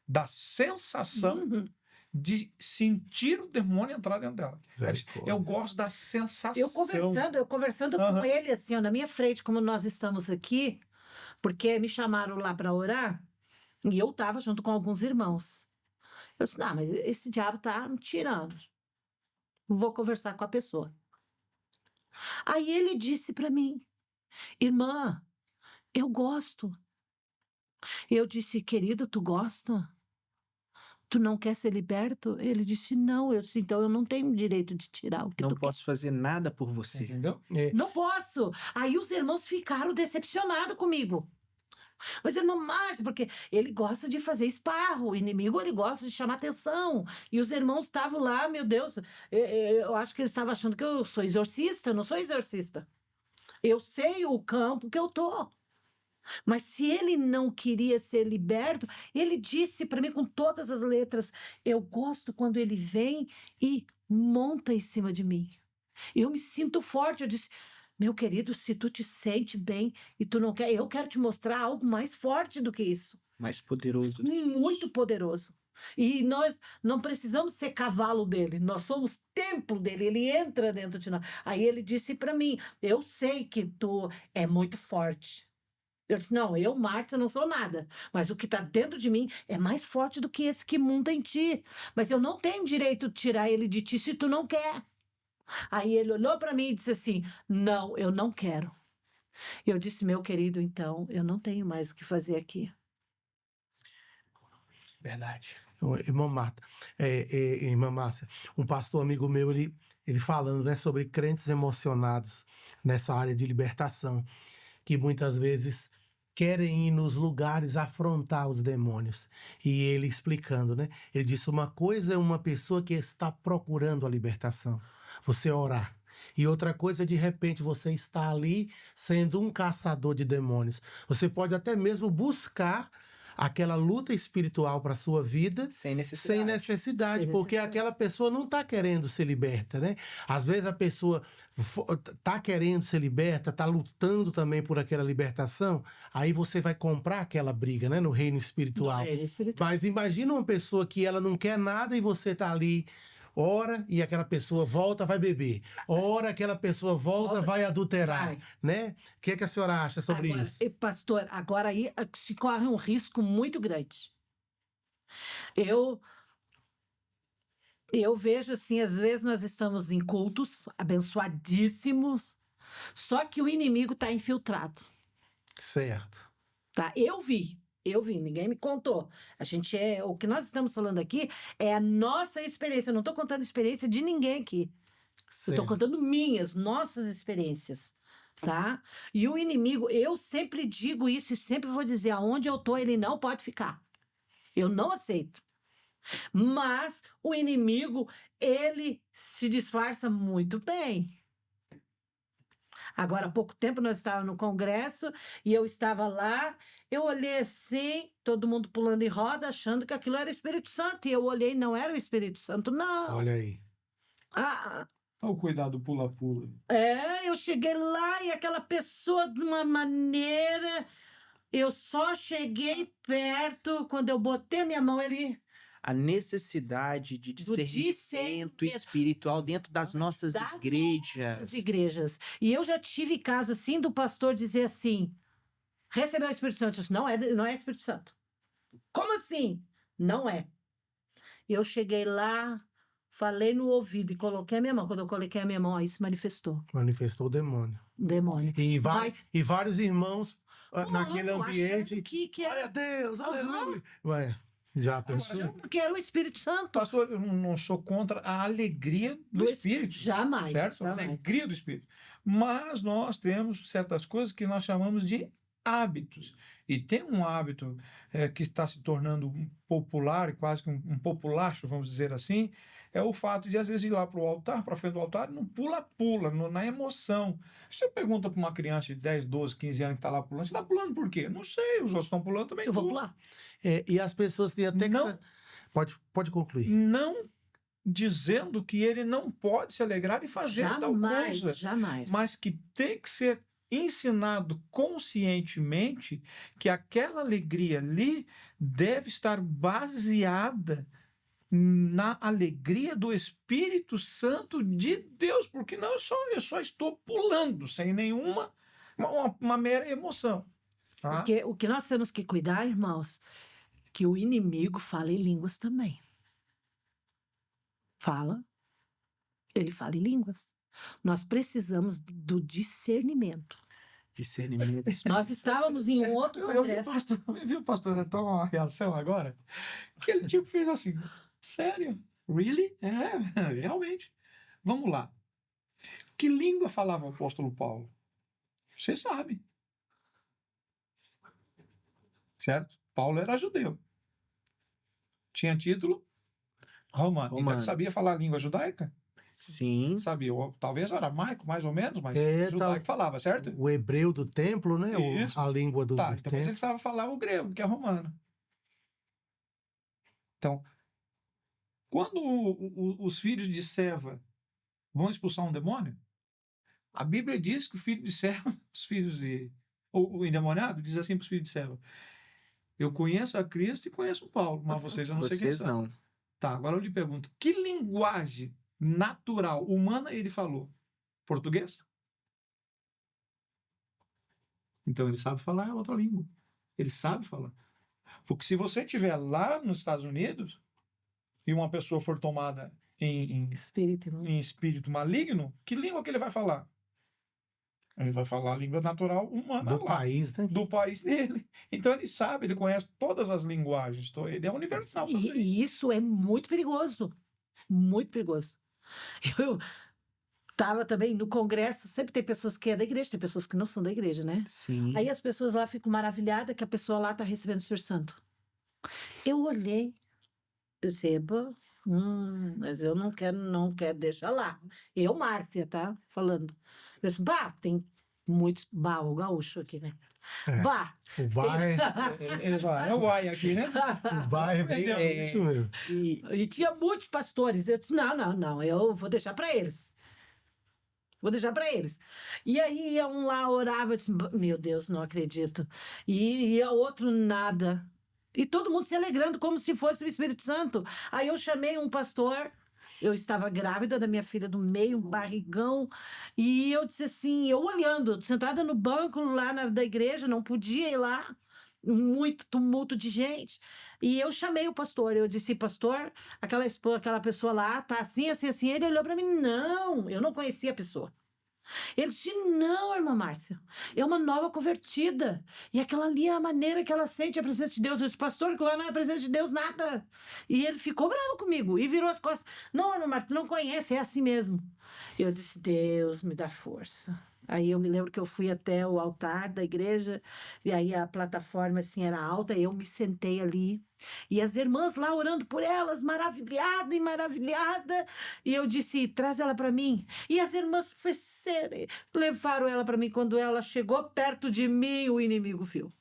da sensação de sentir o demônio entrar dentro dela. Eu gosto da sensação. Eu conversando com ele, assim, na minha frente, como nós estamos aqui, porque me chamaram lá para orar, e eu estava junto com alguns irmãos. Eu disse, mas esse diabo tá me tirando. Vou conversar com a pessoa. Aí ele disse para mim, irmã, eu gosto Eu disse: "Querido, tu gosta? Tu não quer ser liberto?" Ele disse: "Não." Eu disse: "Então eu não tenho direito de tirar o que Não tu quer." posso fazer nada por você. Entendeu? É, Não posso. Aí os irmãos ficaram decepcionados comigo. Mas irmã Márcia, porque ele gosta de fazer esparro, o inimigo ele gosta de chamar atenção. E os irmãos estavam lá, meu Deus, eu acho que eles estavam achando que eu sou exorcista, eu não sou exorcista. Eu sei o campo que eu tô. Mas se ele não queria ser liberto, ele disse para mim com todas as letras: eu gosto quando ele vem e monta em cima de mim. Eu me sinto forte. Eu disse: meu querido, se tu te sente bem e tu não quer, eu quero te mostrar algo mais forte do que isso. Mais poderoso. Muito poderoso. E nós não precisamos ser cavalo dele, nós somos templo dele, ele entra dentro de nós. Aí ele disse para mim: eu sei que tu é muito forte. Eu disse: não, eu, Márcia, não sou nada. Mas o que está dentro de mim é mais forte do que esse que monta em ti. Mas eu não tenho direito de tirar ele de ti se tu não quer. Aí ele olhou para mim e disse assim: não, eu não quero. Eu disse: meu querido, então eu não tenho mais o que fazer aqui. Verdade. Irmã Marta, irmã Márcia, um pastor amigo meu, ele falando, né, sobre crentes emocionados nessa área de libertação, que muitas vezes querem ir nos lugares afrontar os demônios. E ele explicando, né? Ele disse: uma coisa é uma pessoa que está procurando a libertação, você orar. E outra coisa, de repente, você está ali sendo um caçador de demônios. Você pode até mesmo buscar aquela luta espiritual para a sua vida Sem necessidade. sem necessidade, Sem porque necessidade. aquela pessoa não está querendo ser liberta, né? Às vezes a pessoa está querendo ser liberta, está lutando também por aquela libertação, aí você vai comprar aquela briga, né? No reino espiritual. No reino espiritual. Mas imagina uma pessoa que ela não quer nada e você está ali, ora, e aquela pessoa volta, vai beber. Ora, aquela pessoa volta, vai adulterar, vai. né? O que é que a senhora acha sobre Agora, isso? pastor, agora aí se corre um risco muito grande. Eu vejo assim, às vezes nós estamos em cultos abençoadíssimos, só que o inimigo está infiltrado, Certo. tá? Eu vi, ninguém me contou. O que nós estamos falando aqui é a nossa experiência. Eu não estou contando a experiência de ninguém aqui. Eu estou Certo. contando nossas experiências, tá? E o inimigo, eu sempre digo isso e sempre vou dizer: aonde eu tô, ele não pode ficar. Eu não aceito. Mas o inimigo, ele se disfarça muito bem. Agora, há pouco tempo, nós estávamos no congresso e eu estava lá, eu olhei assim, todo mundo pulando em roda, achando que aquilo era o Espírito Santo. E eu olhei, não era o Espírito Santo, não. Olha aí. Ah, Olha o cuidado pula-pula. eu cheguei lá e aquela pessoa de uma maneira, eu só cheguei perto, quando eu botei a minha mão, ele... A necessidade de Do discernimento discernimento. espiritual dentro das nossas Das igrejas. As igrejas. E eu já tive caso assim do pastor dizer assim: recebeu o Espírito Santo. Eu disse: não é Espírito Santo. Como assim? Não é. Eu cheguei lá, falei no ouvido e coloquei a minha mão. Quando eu coloquei a minha mão, aí se manifestou Manifestou o demônio. demônio. E vários irmãos naquele Pulando, ambiente. achando que Glória a Deus, aleluia. Ué, já pensou? achando que era o Espírito Santo. Pastor, eu não sou contra a alegria do Espírito. Jamais. Certo? A jamais. alegria do Espírito. Mas nós temos certas coisas que nós chamamos de hábitos. E tem um hábito que está se tornando popular, quase que um populacho, vamos dizer assim, é o fato de, às vezes, ir lá para o altar, para frente do altar, não pula-pula, na emoção. Você pergunta para uma criança de 10, 12, 15 anos que está lá pulando, você está pulando por quê? Não sei, os outros estão pulando também. Eu vou pular. E as pessoas têm até que... Não. Pode concluir. Não dizendo que ele não pode se alegrar e fazer tal coisa, Jamais. mas que tem que ser ensinado conscientemente que aquela alegria ali deve estar baseada na alegria do Espírito Santo de Deus, porque não eu só estou pulando sem nenhuma uma mera emoção. Tá? Porque o que nós temos que cuidar, irmãos, que o inimigo fala em línguas também. Fala. Ele fala em línguas. Nós precisamos do discernimento. Discernimento. Nós estávamos em um outro Eu vi o congresso. pastor, viu, pastor Antônio, uma reação agora? Que ele tipo fez assim, sério? Really? É, realmente. Vamos lá. Que língua falava o apóstolo Paulo? Você sabe. Certo? Paulo era judeu. Tinha título romano. Então Romano. ele sabia falar a língua judaica? Sim. Sabia. Ou, talvez aramaico, mais ou menos, mas É, judaico falava, certo? O hebreu do templo, né? Isso. A língua do Tá, então templo. ele sabe falar o grego, que é romano. Então, quando os filhos de Seva vão expulsar um demônio, a Bíblia diz que o filho de Seva, os filhos de... O endemoniado diz assim para os filhos de Seva, eu conheço a Cristo e conheço o Paulo, mas vocês eu não sei quem Vocês são. não. Tá, agora eu lhe pergunto, que linguagem natural, humana ele falou? Português? Então ele sabe falar outra língua. Ele sabe falar. Porque se você estiver lá nos Estados Unidos e uma pessoa for tomada em Espírito, irmão. em espírito maligno, que língua que ele vai falar? Ele vai falar a língua natural humana Do lá, país, né? do país dele. Então ele sabe, ele conhece todas as linguagens. Então, ele é universal também. E isso é muito perigoso. Muito perigoso. Eu estava também no congresso, sempre tem pessoas que é da igreja, tem pessoas que não são da igreja, né? Sim. Aí as pessoas lá ficam maravilhadas que a pessoa lá está recebendo o Espírito Santo. Eu olhei, eu disse, "Eba, mas eu não quero deixar lá. Eu, Márcia, tá? Falando. Eu disse, bah, tem muitos, bah, o gaúcho aqui, né? É. Bah, O bairro, Ele fala, é o ai aqui, né? o bairro é bem É. isso mesmo. e tinha muitos pastores. Eu disse, não, eu vou deixar para eles. Vou deixar para eles. E aí ia um lá, orava, eu disse, meu Deus, não acredito. E ia outro, nada. E todo mundo se alegrando, como se fosse o Espírito Santo. Aí eu chamei um pastor, eu estava grávida da minha filha do meio, um barrigão, e eu disse assim, eu olhando, sentada no banco lá da igreja, não podia ir lá, muito tumulto de gente. E eu chamei o pastor, eu disse, pastor, aquela pessoa lá tá assim, assim, assim. Ele olhou para mim, não, eu não conhecia a pessoa. Ele disse, não, irmã Márcia, é uma nova convertida. E aquela ali é a maneira que ela sente a presença de Deus. Eu disse, pastor, que lá não é a presença de Deus, nada. E ele ficou bravo comigo e virou as costas. Não, irmã Márcia, não conhece, é assim mesmo. Eu disse, Deus, me dá força. Aí eu me lembro que eu fui até o altar da igreja, e aí a plataforma assim era alta, eu me sentei ali, e as irmãs lá orando por elas, maravilhada e maravilhada, e eu disse, traz ela para mim. E as irmãs levaram ela para mim. Quando ela chegou perto de mim, o inimigo viu.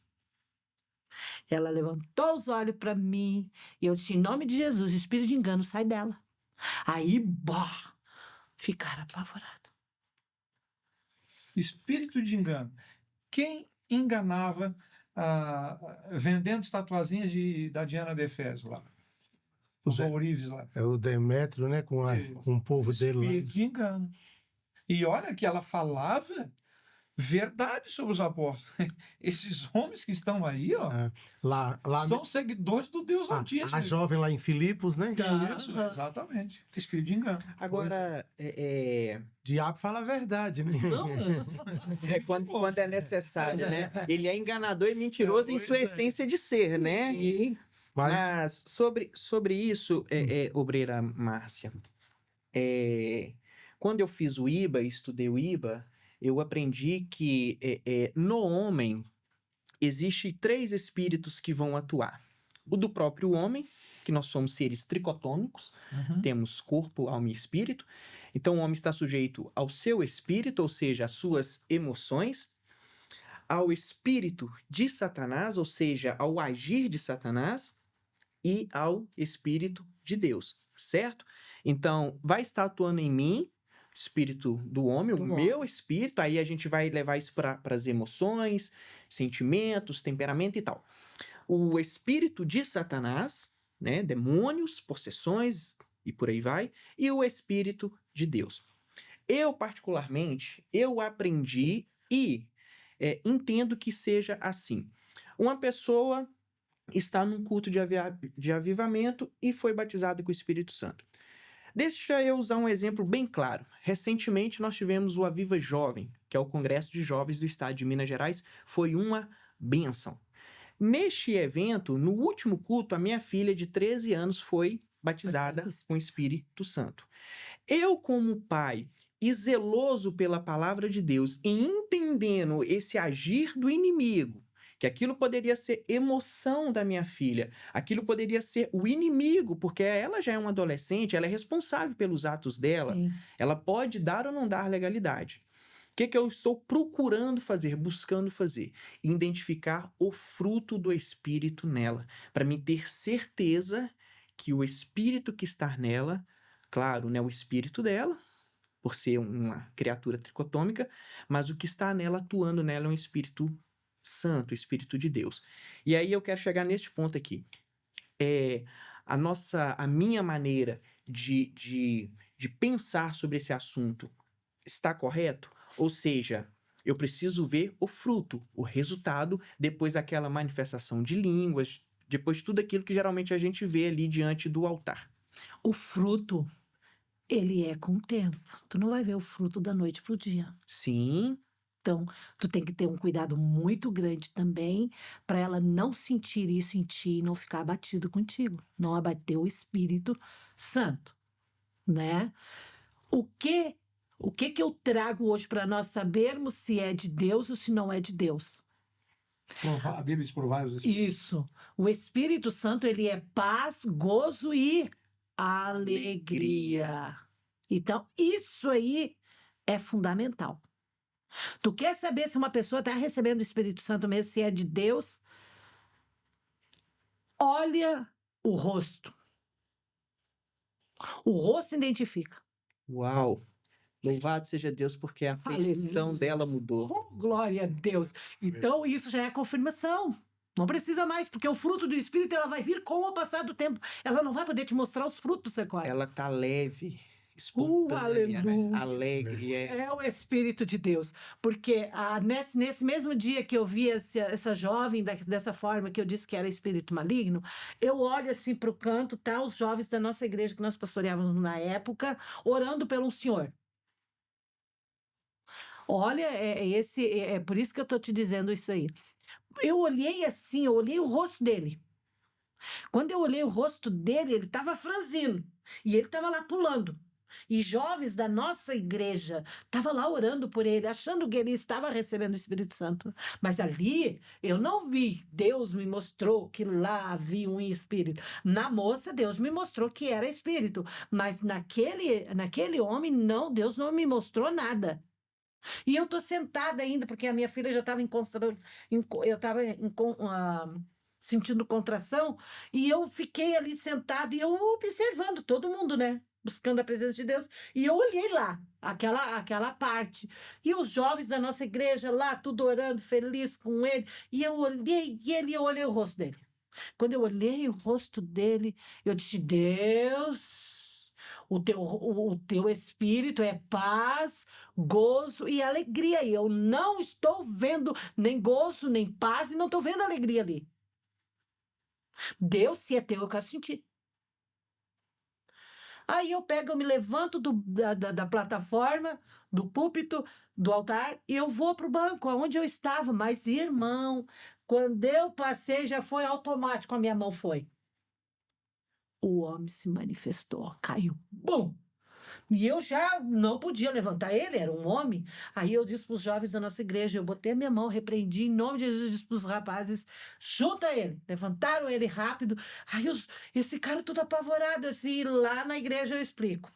Ela levantou os olhos para mim, e eu disse, em nome de Jesus, espírito de engano, sai dela. Aí, bah, ficaram apavorados. Espírito de engano. Quem enganava vendendo estatuazinhas da Diana de Efésio lá? Os ourives lá. É o Demétrio, né? Com o povo dele lá. Espírito de engano. E olha que ela falava verdade sobre os apóstolos. Esses homens que estão aí, ó, Lá, são seguidores do Deus Altíssimo. a jovem lá em Filipos, né? Isso, exatamente. Espírito de engano. Agora, Diabo fala a verdade, né? quando é necessário, né? Ele é enganador e mentiroso em sua essência de ser, né? Mas sobre isso, obreira Márcia, quando eu fiz o IBA, estudei o IBA, eu aprendi que no homem existem 3 espíritos que vão atuar. O do próprio homem, que nós somos seres tricotômicos, temos corpo, alma e espírito. Então o homem está sujeito ao seu espírito, ou seja, às suas emoções, ao espírito de Satanás, ou seja, ao agir de Satanás, e ao espírito de Deus, certo? Então, vai estar atuando em mim, espírito do homem, o meu espírito, aí a gente vai levar isso para as emoções, sentimentos, temperamento e tal. O espírito de Satanás, né, demônios, possessões e por aí vai, e o espírito de Deus. Eu, particularmente, eu aprendi e entendo que seja assim. Uma pessoa está num culto de avivamento e foi batizada com o Espírito Santo. Deixa eu usar um exemplo bem claro. Recentemente nós tivemos o Aviva Jovem, que é o Congresso de Jovens do Estado de Minas Gerais. Foi uma bênção. Neste evento, no último culto, a minha filha de 13 anos foi batizada com o Espírito Santo. Eu, como pai e zeloso pela palavra de Deus, e entendendo esse agir do inimigo, que aquilo poderia ser emoção da minha filha, aquilo poderia ser o inimigo, porque ela já é uma adolescente, ela é responsável pelos atos dela, Sim. ela pode dar ou não dar legalidade. O que eu estou procurando fazer, buscando fazer? Identificar o fruto do Espírito nela, para me ter certeza que o Espírito que está nela, claro, né, o Espírito dela, por ser uma criatura tricotômica, mas o que está nela, atuando nela, é um Espírito Santo, o Espírito de Deus. E aí eu quero chegar neste ponto aqui. A minha maneira de pensar sobre esse assunto está correto? Ou seja, eu preciso ver o fruto, o resultado, depois daquela manifestação de línguas, depois de tudo aquilo que geralmente a gente vê ali diante do altar. O fruto, ele é com o tempo. Tu não vai ver o fruto da noite pro dia. Sim, Então, tu tem que ter um cuidado muito grande também para ela não sentir isso em ti e não ficar abatido contigo, não abater o Espírito Santo, né? O que eu trago hoje para nós sabermos se é de Deus ou se não é de Deus? A Bíblia diz provar os Isso. O Espírito Santo, ele é paz, gozo e alegria. Então, isso aí é fundamental. Tu quer saber se uma pessoa está recebendo o Espírito Santo mesmo, se é de Deus? Olha o rosto. O rosto identifica. uau! Louvado seja Deus, porque a feição Aleluia. dela mudou. Oh, glória a Deus. Então, isso já é a confirmação. Não precisa mais, porque o fruto do Espírito ela vai vir com o passar do tempo. Ela não vai poder te mostrar os frutos, Sequoia. Ela tá leve, espontânea, aleluia. alegre. É o Espírito de Deus. Porque nesse mesmo dia que eu vi essa jovem dessa forma, que eu disse que era espírito maligno, eu olho assim para o canto, tá? Os jovens da nossa igreja que nós pastoreávamos na época, orando pelo senhor. Olha, é por isso que eu estou te dizendo isso aí. Eu olhei assim, eu olhei o rosto dele. Quando eu olhei o rosto dele, ele estava franzino. E ele estava lá pulando. E jovens da nossa igreja estavam lá orando por ele, achando que ele estava recebendo o Espírito Santo. Mas ali eu não vi. Deus me mostrou que lá havia um Espírito. Na moça, Deus me mostrou que era Espírito. Mas naquele homem, não, Deus não me mostrou nada. E eu tô sentada ainda, porque a minha filha já estava eu estava sentindo contração, e eu fiquei ali sentada e eu observando todo mundo, né? Buscando a presença de Deus. E eu olhei lá, aquela parte. E os jovens da nossa igreja lá, tudo orando, feliz com ele. E eu olhei eu olhei o rosto dele. Quando eu olhei o rosto dele, eu disse: Deus. O teu espírito é paz, gozo e alegria. E eu não estou vendo nem gozo, nem paz, e não estou vendo alegria ali. Deus, se é teu, eu quero sentir. Aí eu me levanto da plataforma, do púlpito, do altar, e eu vou para o banco, onde eu estava. Mas, irmão, quando eu passei, já foi automático, a minha mão foi. O homem se manifestou, caiu. Bum! E eu já não podia levantar ele, era um homem. Aí eu disse para os jovens da nossa igreja, eu botei a minha mão, repreendi em nome de Jesus, disse para os rapazes, junta ele. Levantaram ele rápido. Aí esse cara todo apavorado, assim, lá na igreja eu explico.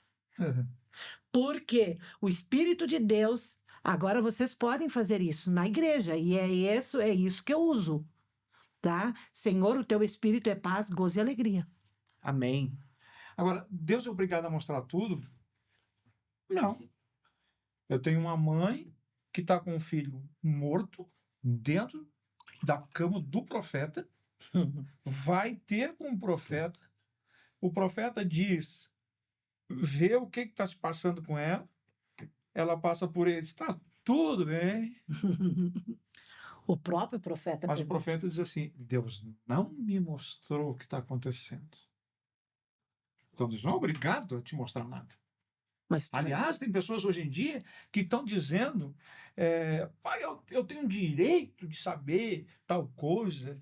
Porque o Espírito de Deus, agora vocês podem fazer isso na igreja, e é isso que eu uso, tá? Senhor, o teu Espírito é paz, gozo e alegria. Amém. Agora, Deus é obrigado a mostrar tudo? Não. Eu tenho uma mãe que está com um filho morto dentro da cama do profeta, vai ter com o profeta diz, vê o que está se passando com ela passa por ele, está tudo bem. O próprio profeta. Mas o profeta diz assim, Deus não me mostrou o que está acontecendo. Então, Deus não é obrigado a te mostrar nada. Mas Aliás, tem pessoas hoje em dia que estão dizendo, pai, eu tenho direito de saber tal coisa,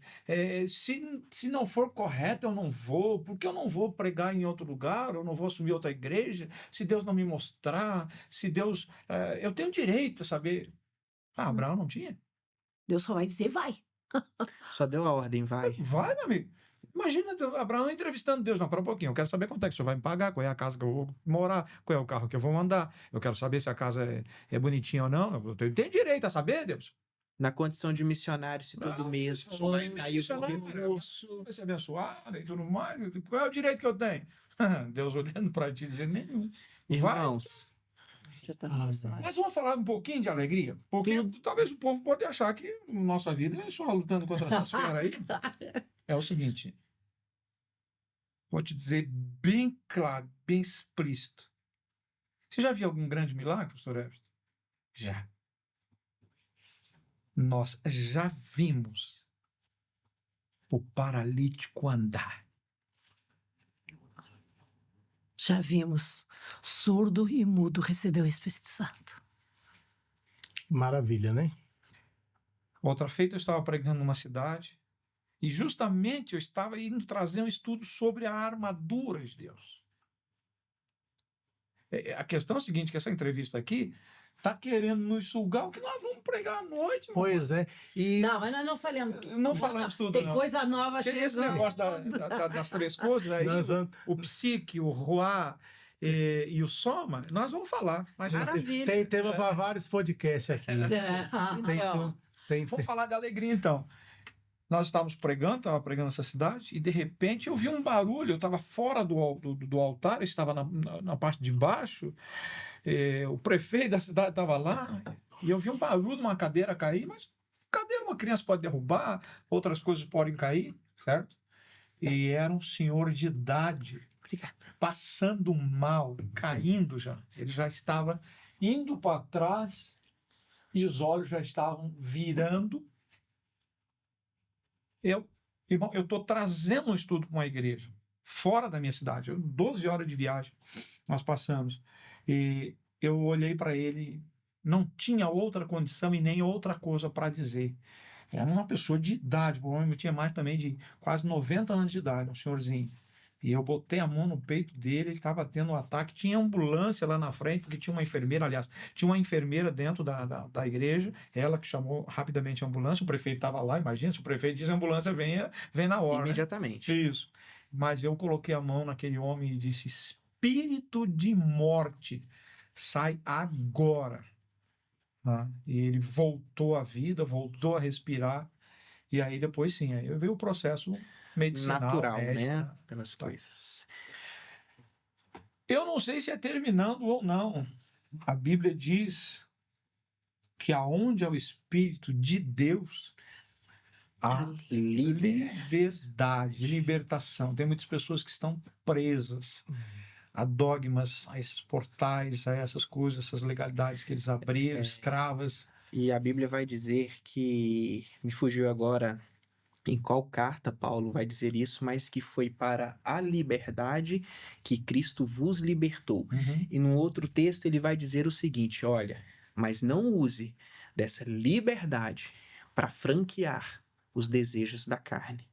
se não for correto eu não vou, porque eu não vou pregar em outro lugar, eu não vou assumir outra igreja, se Deus não me mostrar, se Deus... eu tenho direito a saber. Abraão não tinha. Deus só vai dizer vai. Só deu a ordem, vai. Vai, meu amigo. Imagina Abraão entrevistando Deus. Não, para um pouquinho. Eu quero saber quanto é que o senhor vai me pagar, qual é a casa que eu vou morar, qual é o carro que eu vou andar. Eu quero saber se a casa é bonitinha ou não. Eu tenho direito a saber, Deus. Na condição de missionário, se todo mês só vai aí o missionário, recurso. vai ser abençoado e tudo mais. Qual é o direito que eu tenho? Deus olhando para ti dizendo nenhum. Vai. Irmãos, Já tá Mas vamos falar um pouquinho de alegria, porque talvez o povo pode achar que nossa vida é só lutando contra essas feras aí. É o seguinte, vou te dizer bem claro, bem explícito. Você já viu algum grande milagre, pastor Everton? Já. Nós já vimos o paralítico andar. Já vimos. Surdo e mudo recebeu o Espírito Santo. Maravilha, né? Outra feita eu estava pregando numa cidade e justamente eu estava indo trazer um estudo sobre a armadura de Deus. A questão é a seguinte, que essa entrevista aqui está querendo nos sugar o que nós vamos pregar à noite. meu Pois é. E Não, mas nós não falamos tudo. Não falamos tudo, Tem não. coisa nova Esse chegando. negócio das três coisas aí, nós vamos, o psique, o ruá e o soma, nós vamos falar. Mas Maravilha. tem tema para vários podcasts aqui. Tem, Então, vamos falar de alegria, então. Nós estava pregando nessa cidade, e de repente eu vi um barulho, eu estava fora do altar, eu estava na parte de baixo, o prefeito da cidade estava lá, e eu vi um barulho, uma cadeira cair, mas cadeira uma criança pode derrubar, outras coisas podem cair, certo? E era um senhor de idade, passando mal, caindo já. Ele já estava indo para trás, e os olhos já estavam virando. Irmão, eu estou trazendo um estudo para uma igreja, fora da minha cidade, 12 horas de viagem nós passamos, e eu olhei para ele, não tinha outra condição e nem outra coisa para dizer. Era uma pessoa de idade, provavelmente tinha mais também de quase 90 anos de idade, um senhorzinho. E eu botei a mão no peito dele, ele estava tendo um ataque, tinha ambulância lá na frente, porque tinha uma enfermeira, aliás, tinha uma enfermeira dentro da igreja, ela que chamou rapidamente a ambulância, o prefeito estava lá, imagina, se o prefeito diz a ambulância vem na hora. imediatamente. Né? Isso. Mas eu coloquei a mão naquele homem e disse, espírito de morte, sai agora. E ele voltou à vida, voltou a respirar, e aí depois sim, aí veio o processo medicinal, Natural, médico, né? Pelas Tá. coisas. Eu não sei se é terminando ou não. A Bíblia diz que aonde é o Espírito de Deus, há liberdade, libertação. Tem muitas pessoas que estão presas a dogmas, a esses portais, a essas coisas, essas legalidades que eles abriram, escravas. E a Bíblia vai dizer que, me fugiu agora em qual carta Paulo vai dizer isso, mas que foi para a liberdade que Cristo vos libertou. E no outro texto ele vai dizer o seguinte, olha, mas não use dessa liberdade para franquear os desejos da carne.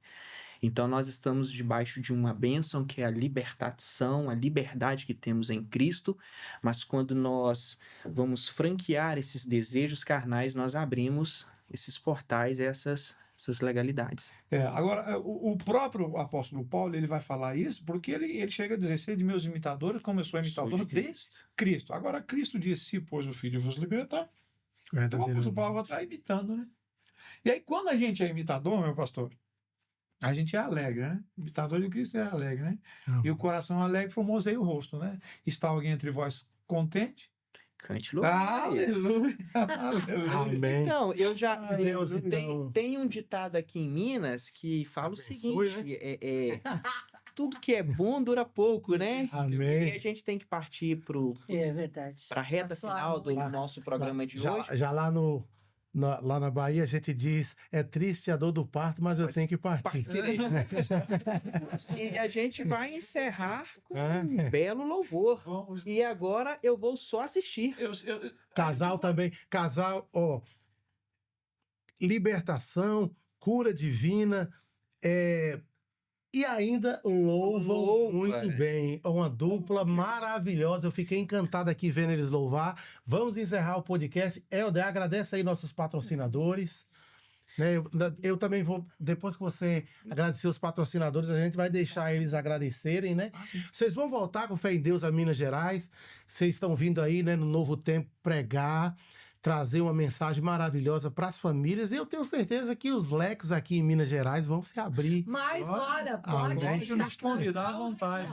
Então nós estamos debaixo de uma bênção que é a libertação, a liberdade que temos em Cristo, mas quando nós vamos franquear esses desejos carnais, nós abrimos esses portais, essas legalidades. Agora, o próprio apóstolo Paulo, ele vai falar isso porque ele chega a dizer, sede meus imitadores, como eu sou imitador de Cristo. Agora, Cristo disse, se pois o Filho vos libertar, então o apóstolo Paulo está imitando, né? E aí, quando a gente é imitador, meu pastor, a gente é alegre, né? Imitador de Cristo é alegre, né? E o coração alegre formoseia o rosto, né? Está alguém entre vós contente? Cante louvores. Aleluia. Amém. Então, eu já Deus, então. tem um ditado aqui em Minas que fala Abençoe, o seguinte, tudo que é bom dura pouco, né? Amém. E a gente tem que partir É verdade. para a reta Passou final do Lá- nosso programa de já, hoje. já lá lá na Bahia a gente diz, é triste a dor do parto, mas eu tenho que partir. E a gente vai encerrar com É. um belo louvor. Vamos. E agora eu vou só assistir. Casal também, casal, ó, libertação, cura divina, e ainda louvam Louva. muito bem. É uma dupla maravilhosa. Eu fiquei encantado aqui vendo eles louvar. Vamos encerrar o podcast. Helder, agradece aí nossos patrocinadores. Né, eu também vou, depois que você agradecer os patrocinadores, a gente vai deixar eles agradecerem, né? Vocês vão voltar com Fé em Deus a Minas Gerais. Vocês estão vindo aí, né, no Novo Tempo, pregar, trazer uma mensagem maravilhosa para as famílias. E eu tenho certeza que os leques aqui em Minas Gerais vão se abrir. Mas olha, pode. Amém. Pode nos convidar à vontade.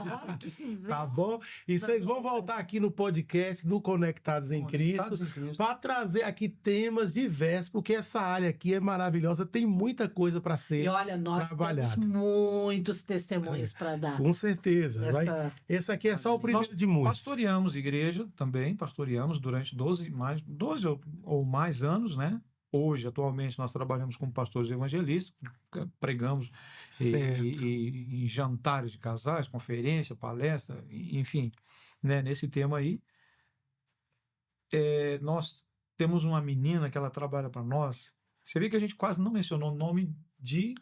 Tá bom? E vocês vão voltar aqui no podcast do Conectados em Cristo para trazer aqui temas diversos, porque essa área aqui é maravilhosa, tem muita coisa para ser E olha, nós trabalhado. temos muitos testemunhos para dar. Com certeza. Esse aqui é só o primeiro de muitos. Pastoreamos igreja também, pastoreamos durante 12 ou mais anos, né? Hoje, atualmente, nós trabalhamos como pastores evangelistas, pregamos em jantares de casais, conferência, palestra, enfim, né? Nesse tema aí. Nós temos uma menina que ela trabalha para nós. Você vê que a gente quase não mencionou o nome de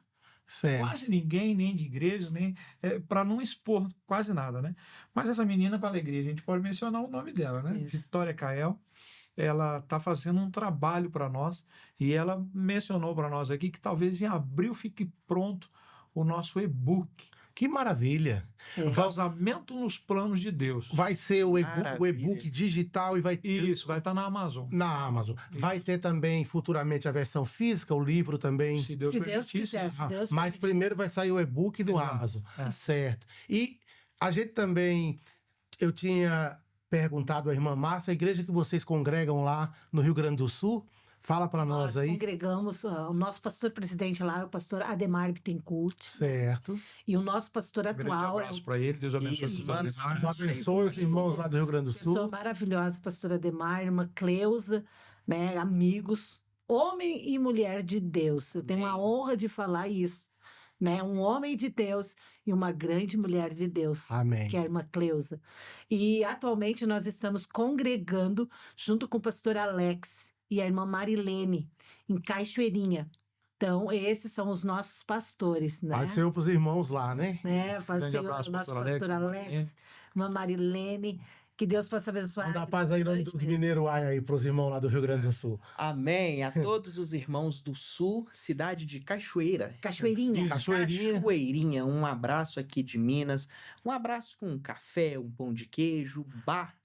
quase ninguém, nem de igrejas, nem para não expor quase nada, né? Mas essa menina, com alegria, a gente pode mencionar o nome dela, né? Isso. Vitória Cael. Ela está fazendo um trabalho para nós e ela mencionou para nós aqui que talvez em abril fique pronto o nosso e-book. Que maravilha! Casamento nos planos de Deus. Vai ser o Maravilha. e-book digital e vai ter Isso, vai estar na Amazon. na Amazon. Vai ter também futuramente a versão física, o livro também. Se Deus Se Deus permitisse. quiser, se Deus Mas permitir. primeiro vai sair o e-book do Exato. Amazon. É. Certo. E a gente também, eu tinha perguntado à irmã Márcia, a igreja que vocês congregam lá no Rio Grande do Sul, fala para nós aí. Congregamos, o nosso pastor presidente lá é o pastor Ademar Bittencourt. Certo. E o nosso pastor Um grande atual é abraço para ele. Deus abençoe Isso, os mano. demais. Deus abençoe os irmãos lá do Rio Grande do pessoa Sul. maravilhosa, pastora Ademar, irmã Cleusa, né, amigos, homem e mulher de Deus. Eu tenho a honra de falar isso, né? Um homem de Deus e uma grande mulher de Deus. Amém. Que é a irmã Cleusa. E atualmente nós estamos congregando junto com o pastor Alex e a irmã Marilene, em Cachoeirinha. Então, esses são os nossos pastores, né? Pode ser para os irmãos lá, né? Grande abraço, nosso pastor pastor Alex. Alex, irmã Marilene, que Deus possa abençoar. Manda paz aí em nome dos mineiros aí para os irmãos lá do Rio Grande do Sul. Amém. A todos os irmãos do Sul, cidade de Cachoeira. Cachoeirinha. Cachoeirinha, um abraço aqui de Minas. Um abraço com um café, um pão de queijo, bar.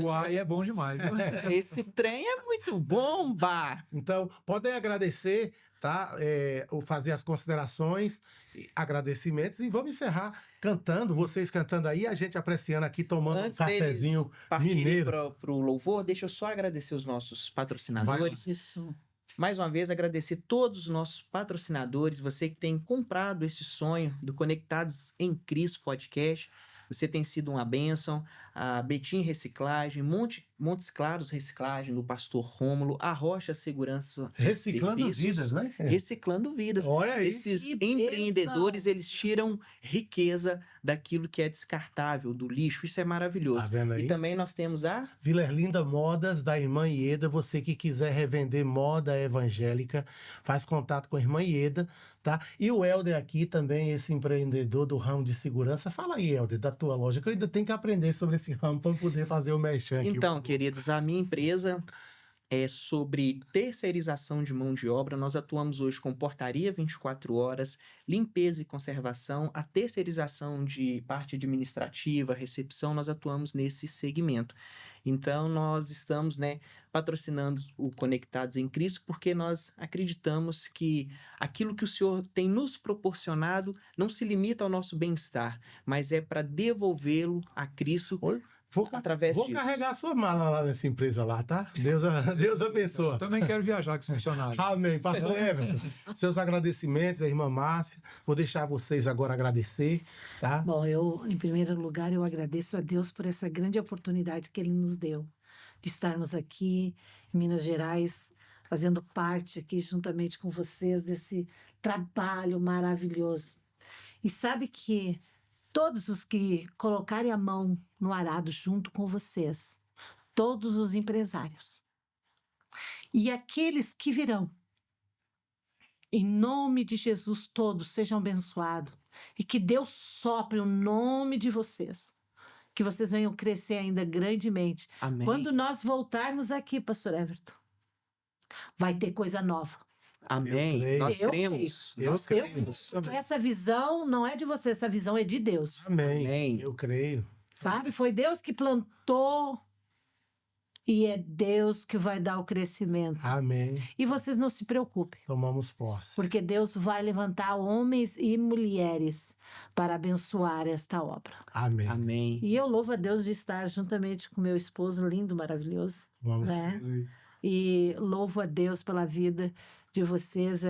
Uai, é bom demais. Viu? Esse trem é muito bom, bar. Então, podem agradecer, tá? Ou fazer as considerações, agradecimentos e vamos encerrar cantando, vocês cantando aí, a gente apreciando aqui, tomando Antes um cafezinho deles partirem mineiro. para o louvor, deixa eu só agradecer os nossos patrocinadores. Isso. Mais uma vez, agradecer todos os nossos patrocinadores, você que tem comprado esse sonho do Conectados em Cristo podcast. Você tem sido uma bênção. A Betim Reciclagem, Montes Claros Reciclagem, do pastor Rômulo, a Rocha Segurança Reciclando Serviços, vidas, né? Reciclando vidas. Olha aí. Esses Que empreendedores, bênção! eles tiram riqueza daquilo que é descartável, do lixo. Isso é maravilhoso. Tá vendo aí? E também nós temos a Vilerlinda Modas, da irmã Ieda. Você que quiser revender moda evangélica, faz contato com a irmã Ieda, tá? E o Helder aqui também, esse empreendedor do ramo de segurança. Fala aí, Helder, da tua loja, que eu ainda tenho que aprender sobre esse ramo para poder fazer o merchan aqui. Então, queridos, a minha empresa é sobre terceirização de mão de obra. Nós atuamos hoje com portaria 24 horas, limpeza e conservação, a terceirização de parte administrativa, recepção, nós atuamos nesse segmento. Então, nós estamos, patrocinando o Conectados em Cristo porque nós acreditamos que aquilo que o Senhor tem nos proporcionado não se limita ao nosso bem-estar, mas é para devolvê-lo a Cristo através Vou disso. carregar a sua mala lá nessa empresa lá, tá? Deus abençoa. Eu também quero viajar com esse missionário. Amém. Pastor Everton, seus agradecimentos, a irmã Márcia. Vou deixar vocês agora agradecer, tá? Bom, eu, em primeiro lugar, eu agradeço a Deus por essa grande oportunidade que Ele nos deu de estarmos aqui em Minas Gerais, fazendo parte aqui juntamente com vocês desse trabalho maravilhoso. E sabe que todos os que colocarem a mão no arado junto com vocês, todos os empresários e aqueles que virão, em nome de Jesus, todos sejam abençoados e que Deus sopre o nome de vocês, que vocês venham crescer ainda grandemente. Amém. Quando nós voltarmos aqui, pastor Everton, vai ter coisa nova. Amém. creio. Nós Eu cremos. creio. Nós Eu cremos. Porque essa visão não é de você, essa visão é de Deus. Amém. Amém. Eu creio. Sabe? Foi Deus que plantou e é Deus que vai dar o crescimento. Amém. E vocês não se preocupem, Tomamos posse. porque Deus vai levantar homens e mulheres para abençoar esta obra. Amém. Amém. E eu louvo a Deus de estar juntamente com meu esposo lindo, maravilhoso. Vamos. Né? E louvo a Deus pela vida de vocês,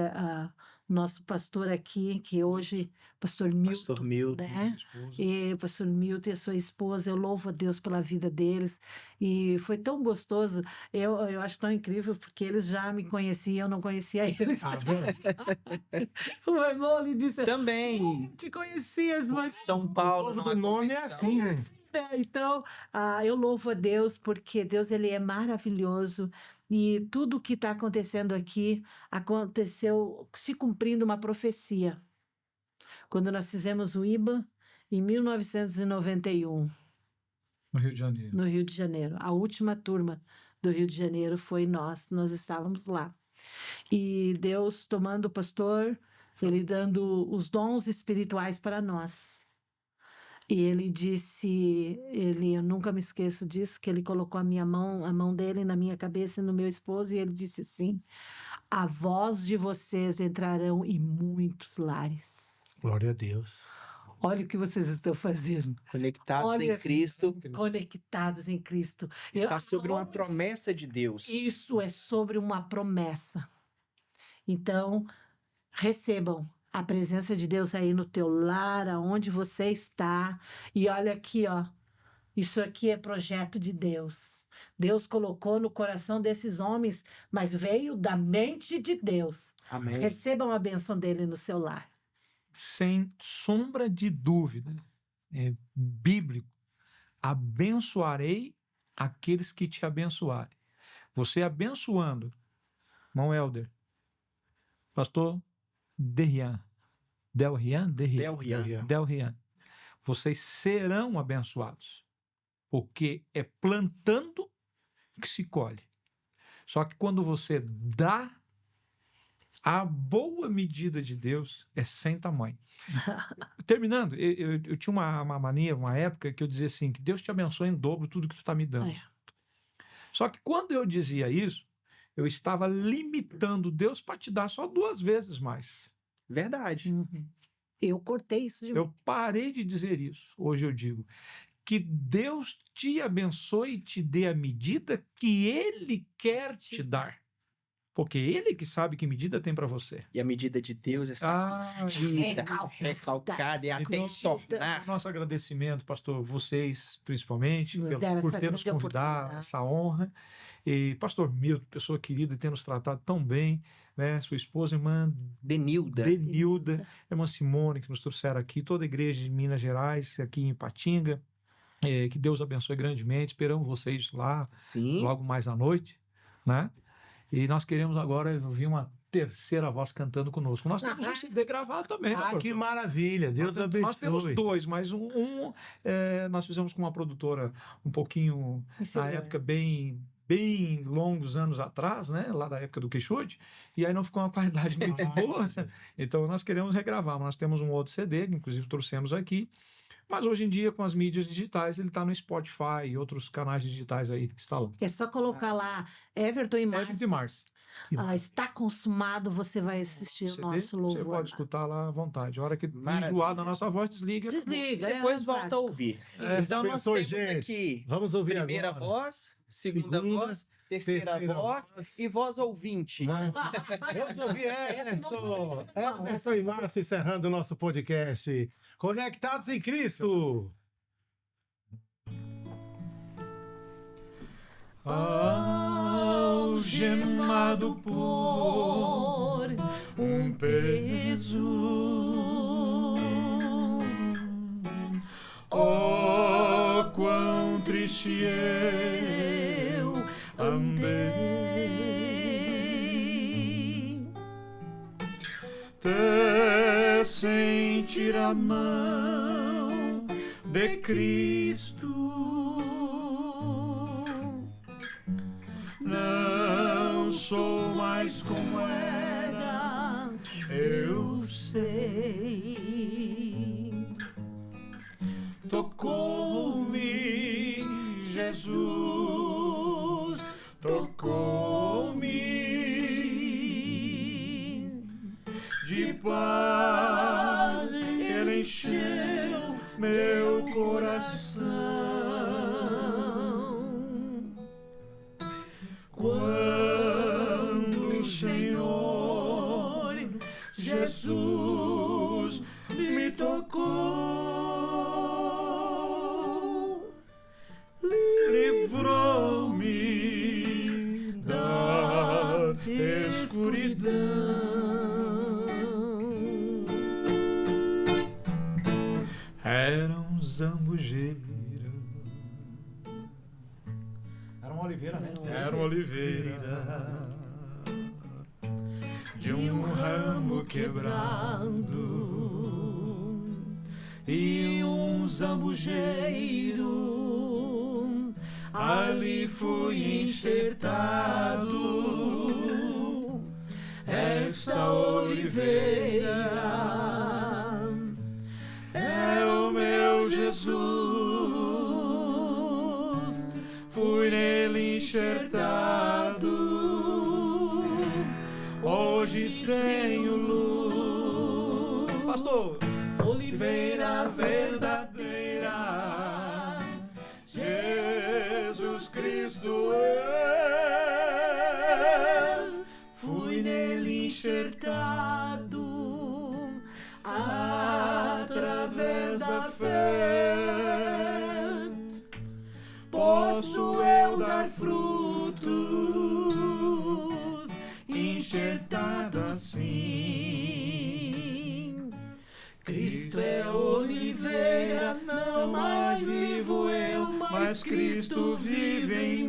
nosso pastor aqui, que hoje, pastor Milton, Pastor Milton. né? E pastor Milton e a sua esposa, eu louvo a Deus pela vida deles. E foi tão gostoso, eu acho tão incrível, porque eles já me conheciam, eu não conhecia eles. Ah, vendo? O meu irmão lhe disse, Também. te conhecias, mas... São O Paulo. povo numa do nome é convenção. assim, né? Então, eu louvo a Deus, porque Deus ele é maravilhoso e tudo que está acontecendo aqui aconteceu se cumprindo uma profecia. Quando nós fizemos o IBA, em 1991, No Rio de Janeiro. no Rio de Janeiro, a última turma do Rio de Janeiro foi nós estávamos lá. E Deus tomando o pastor, ele dando os dons espirituais para nós. E ele disse, eu nunca me esqueço disso, que ele colocou a mão dele na minha cabeça e no meu esposo, e ele disse assim, a voz de vocês entrarão em muitos lares. Glória a Deus. Olha o que vocês estão fazendo, Conectados Olha, em Cristo. conectados em Cristo. Está sobre uma promessa de Deus. Isso é sobre uma promessa. Então, recebam a presença de Deus aí no teu lar, aonde você está. E olha aqui, ó. Isso aqui é projeto de Deus. Deus colocou no coração desses homens, mas veio da mente de Deus. Amém. Recebam a bênção dele no seu lar. Sem sombra de dúvida, é bíblico, abençoarei aqueles que te abençoarem. Você abençoando, irmão Helder, pastor Delrian, vocês serão abençoados, porque é plantando que se colhe. Só que quando você dá, a boa medida de Deus é sem tamanho. Terminando, eu tinha uma mania, uma época que eu dizia assim, que Deus te abençoe em dobro tudo que tu está me dando. É. Só que quando eu dizia isso, eu estava limitando Deus para te dar só 2 vezes mais. Verdade. Eu cortei isso de mim. Eu parei de dizer isso. Hoje eu digo que Deus te abençoe e te dê a medida que Ele quer te dar. Porque Ele que sabe que medida tem para você. E a medida de Deus é medida, recalcada e até tornar. Nosso agradecimento, pastor, vocês principalmente, por ter nos convidado, essa honra. E pastor Milton, pessoa querida, ter nos tratado tão bem, né? Sua esposa, irmã Denilda, irmã Simone, que nos trouxeram aqui, toda a igreja de Minas Gerais, aqui em Ipatinga. Que Deus abençoe grandemente. Esperamos vocês lá, sim, logo mais à noite, né? E nós queremos agora ouvir uma terceira voz cantando conosco. Nós temos um CD gravado também. Ah, que maravilha. Deus abençoe. Nós temos 2, mas nós fizemos com uma produtora um pouquinho, na época, bem longos anos atrás, né? Lá da época do Quixote, e aí não ficou uma qualidade muito boa. Então nós queremos regravar. Nós temos um outro CD, que inclusive trouxemos aqui. Mas hoje em dia, com as mídias digitais, ele está no Spotify e outros canais digitais aí que estão lá. É só colocar lá Everton e Márcio. Está consumado, você vai assistir o nosso louvor. Você pode escutar lá à vontade. A hora que enjoar da nossa voz, desliga. Depois volta a ouvir. Então nós temos aqui vamos ouvir primeira voz, segunda voz, terceira voz e voz ouvinte. Vamos ouvir Everton e Márcio encerrando o nosso podcast. Conectados em Cristo. algemado por um peso. Oh, quão triste eu andei, até sentir a mão de Cristo. Não sou mais como era, eu sei. Tocou-me Jesus, tocou-me de paz, Ele encheu meu coração. Quando o Senhor Jesus me tocou, livrou-me da escuridão. Era um zambujeiro, era uma oliveira, né? Era uma oliveira de um ramo quebrado, e um zambujeiro ali fui enxertado. Esta oliveira é o meu Jesus, fui nele enxertado. Hoje tenho luz, pastor, oliveira verdadeira, Jesus Cristo é. Fui nele enxertado através da fé. Posso eu dar frutos enxertado assim. Cristo é oliveira, não mais vivo eu, mas Cristo vive em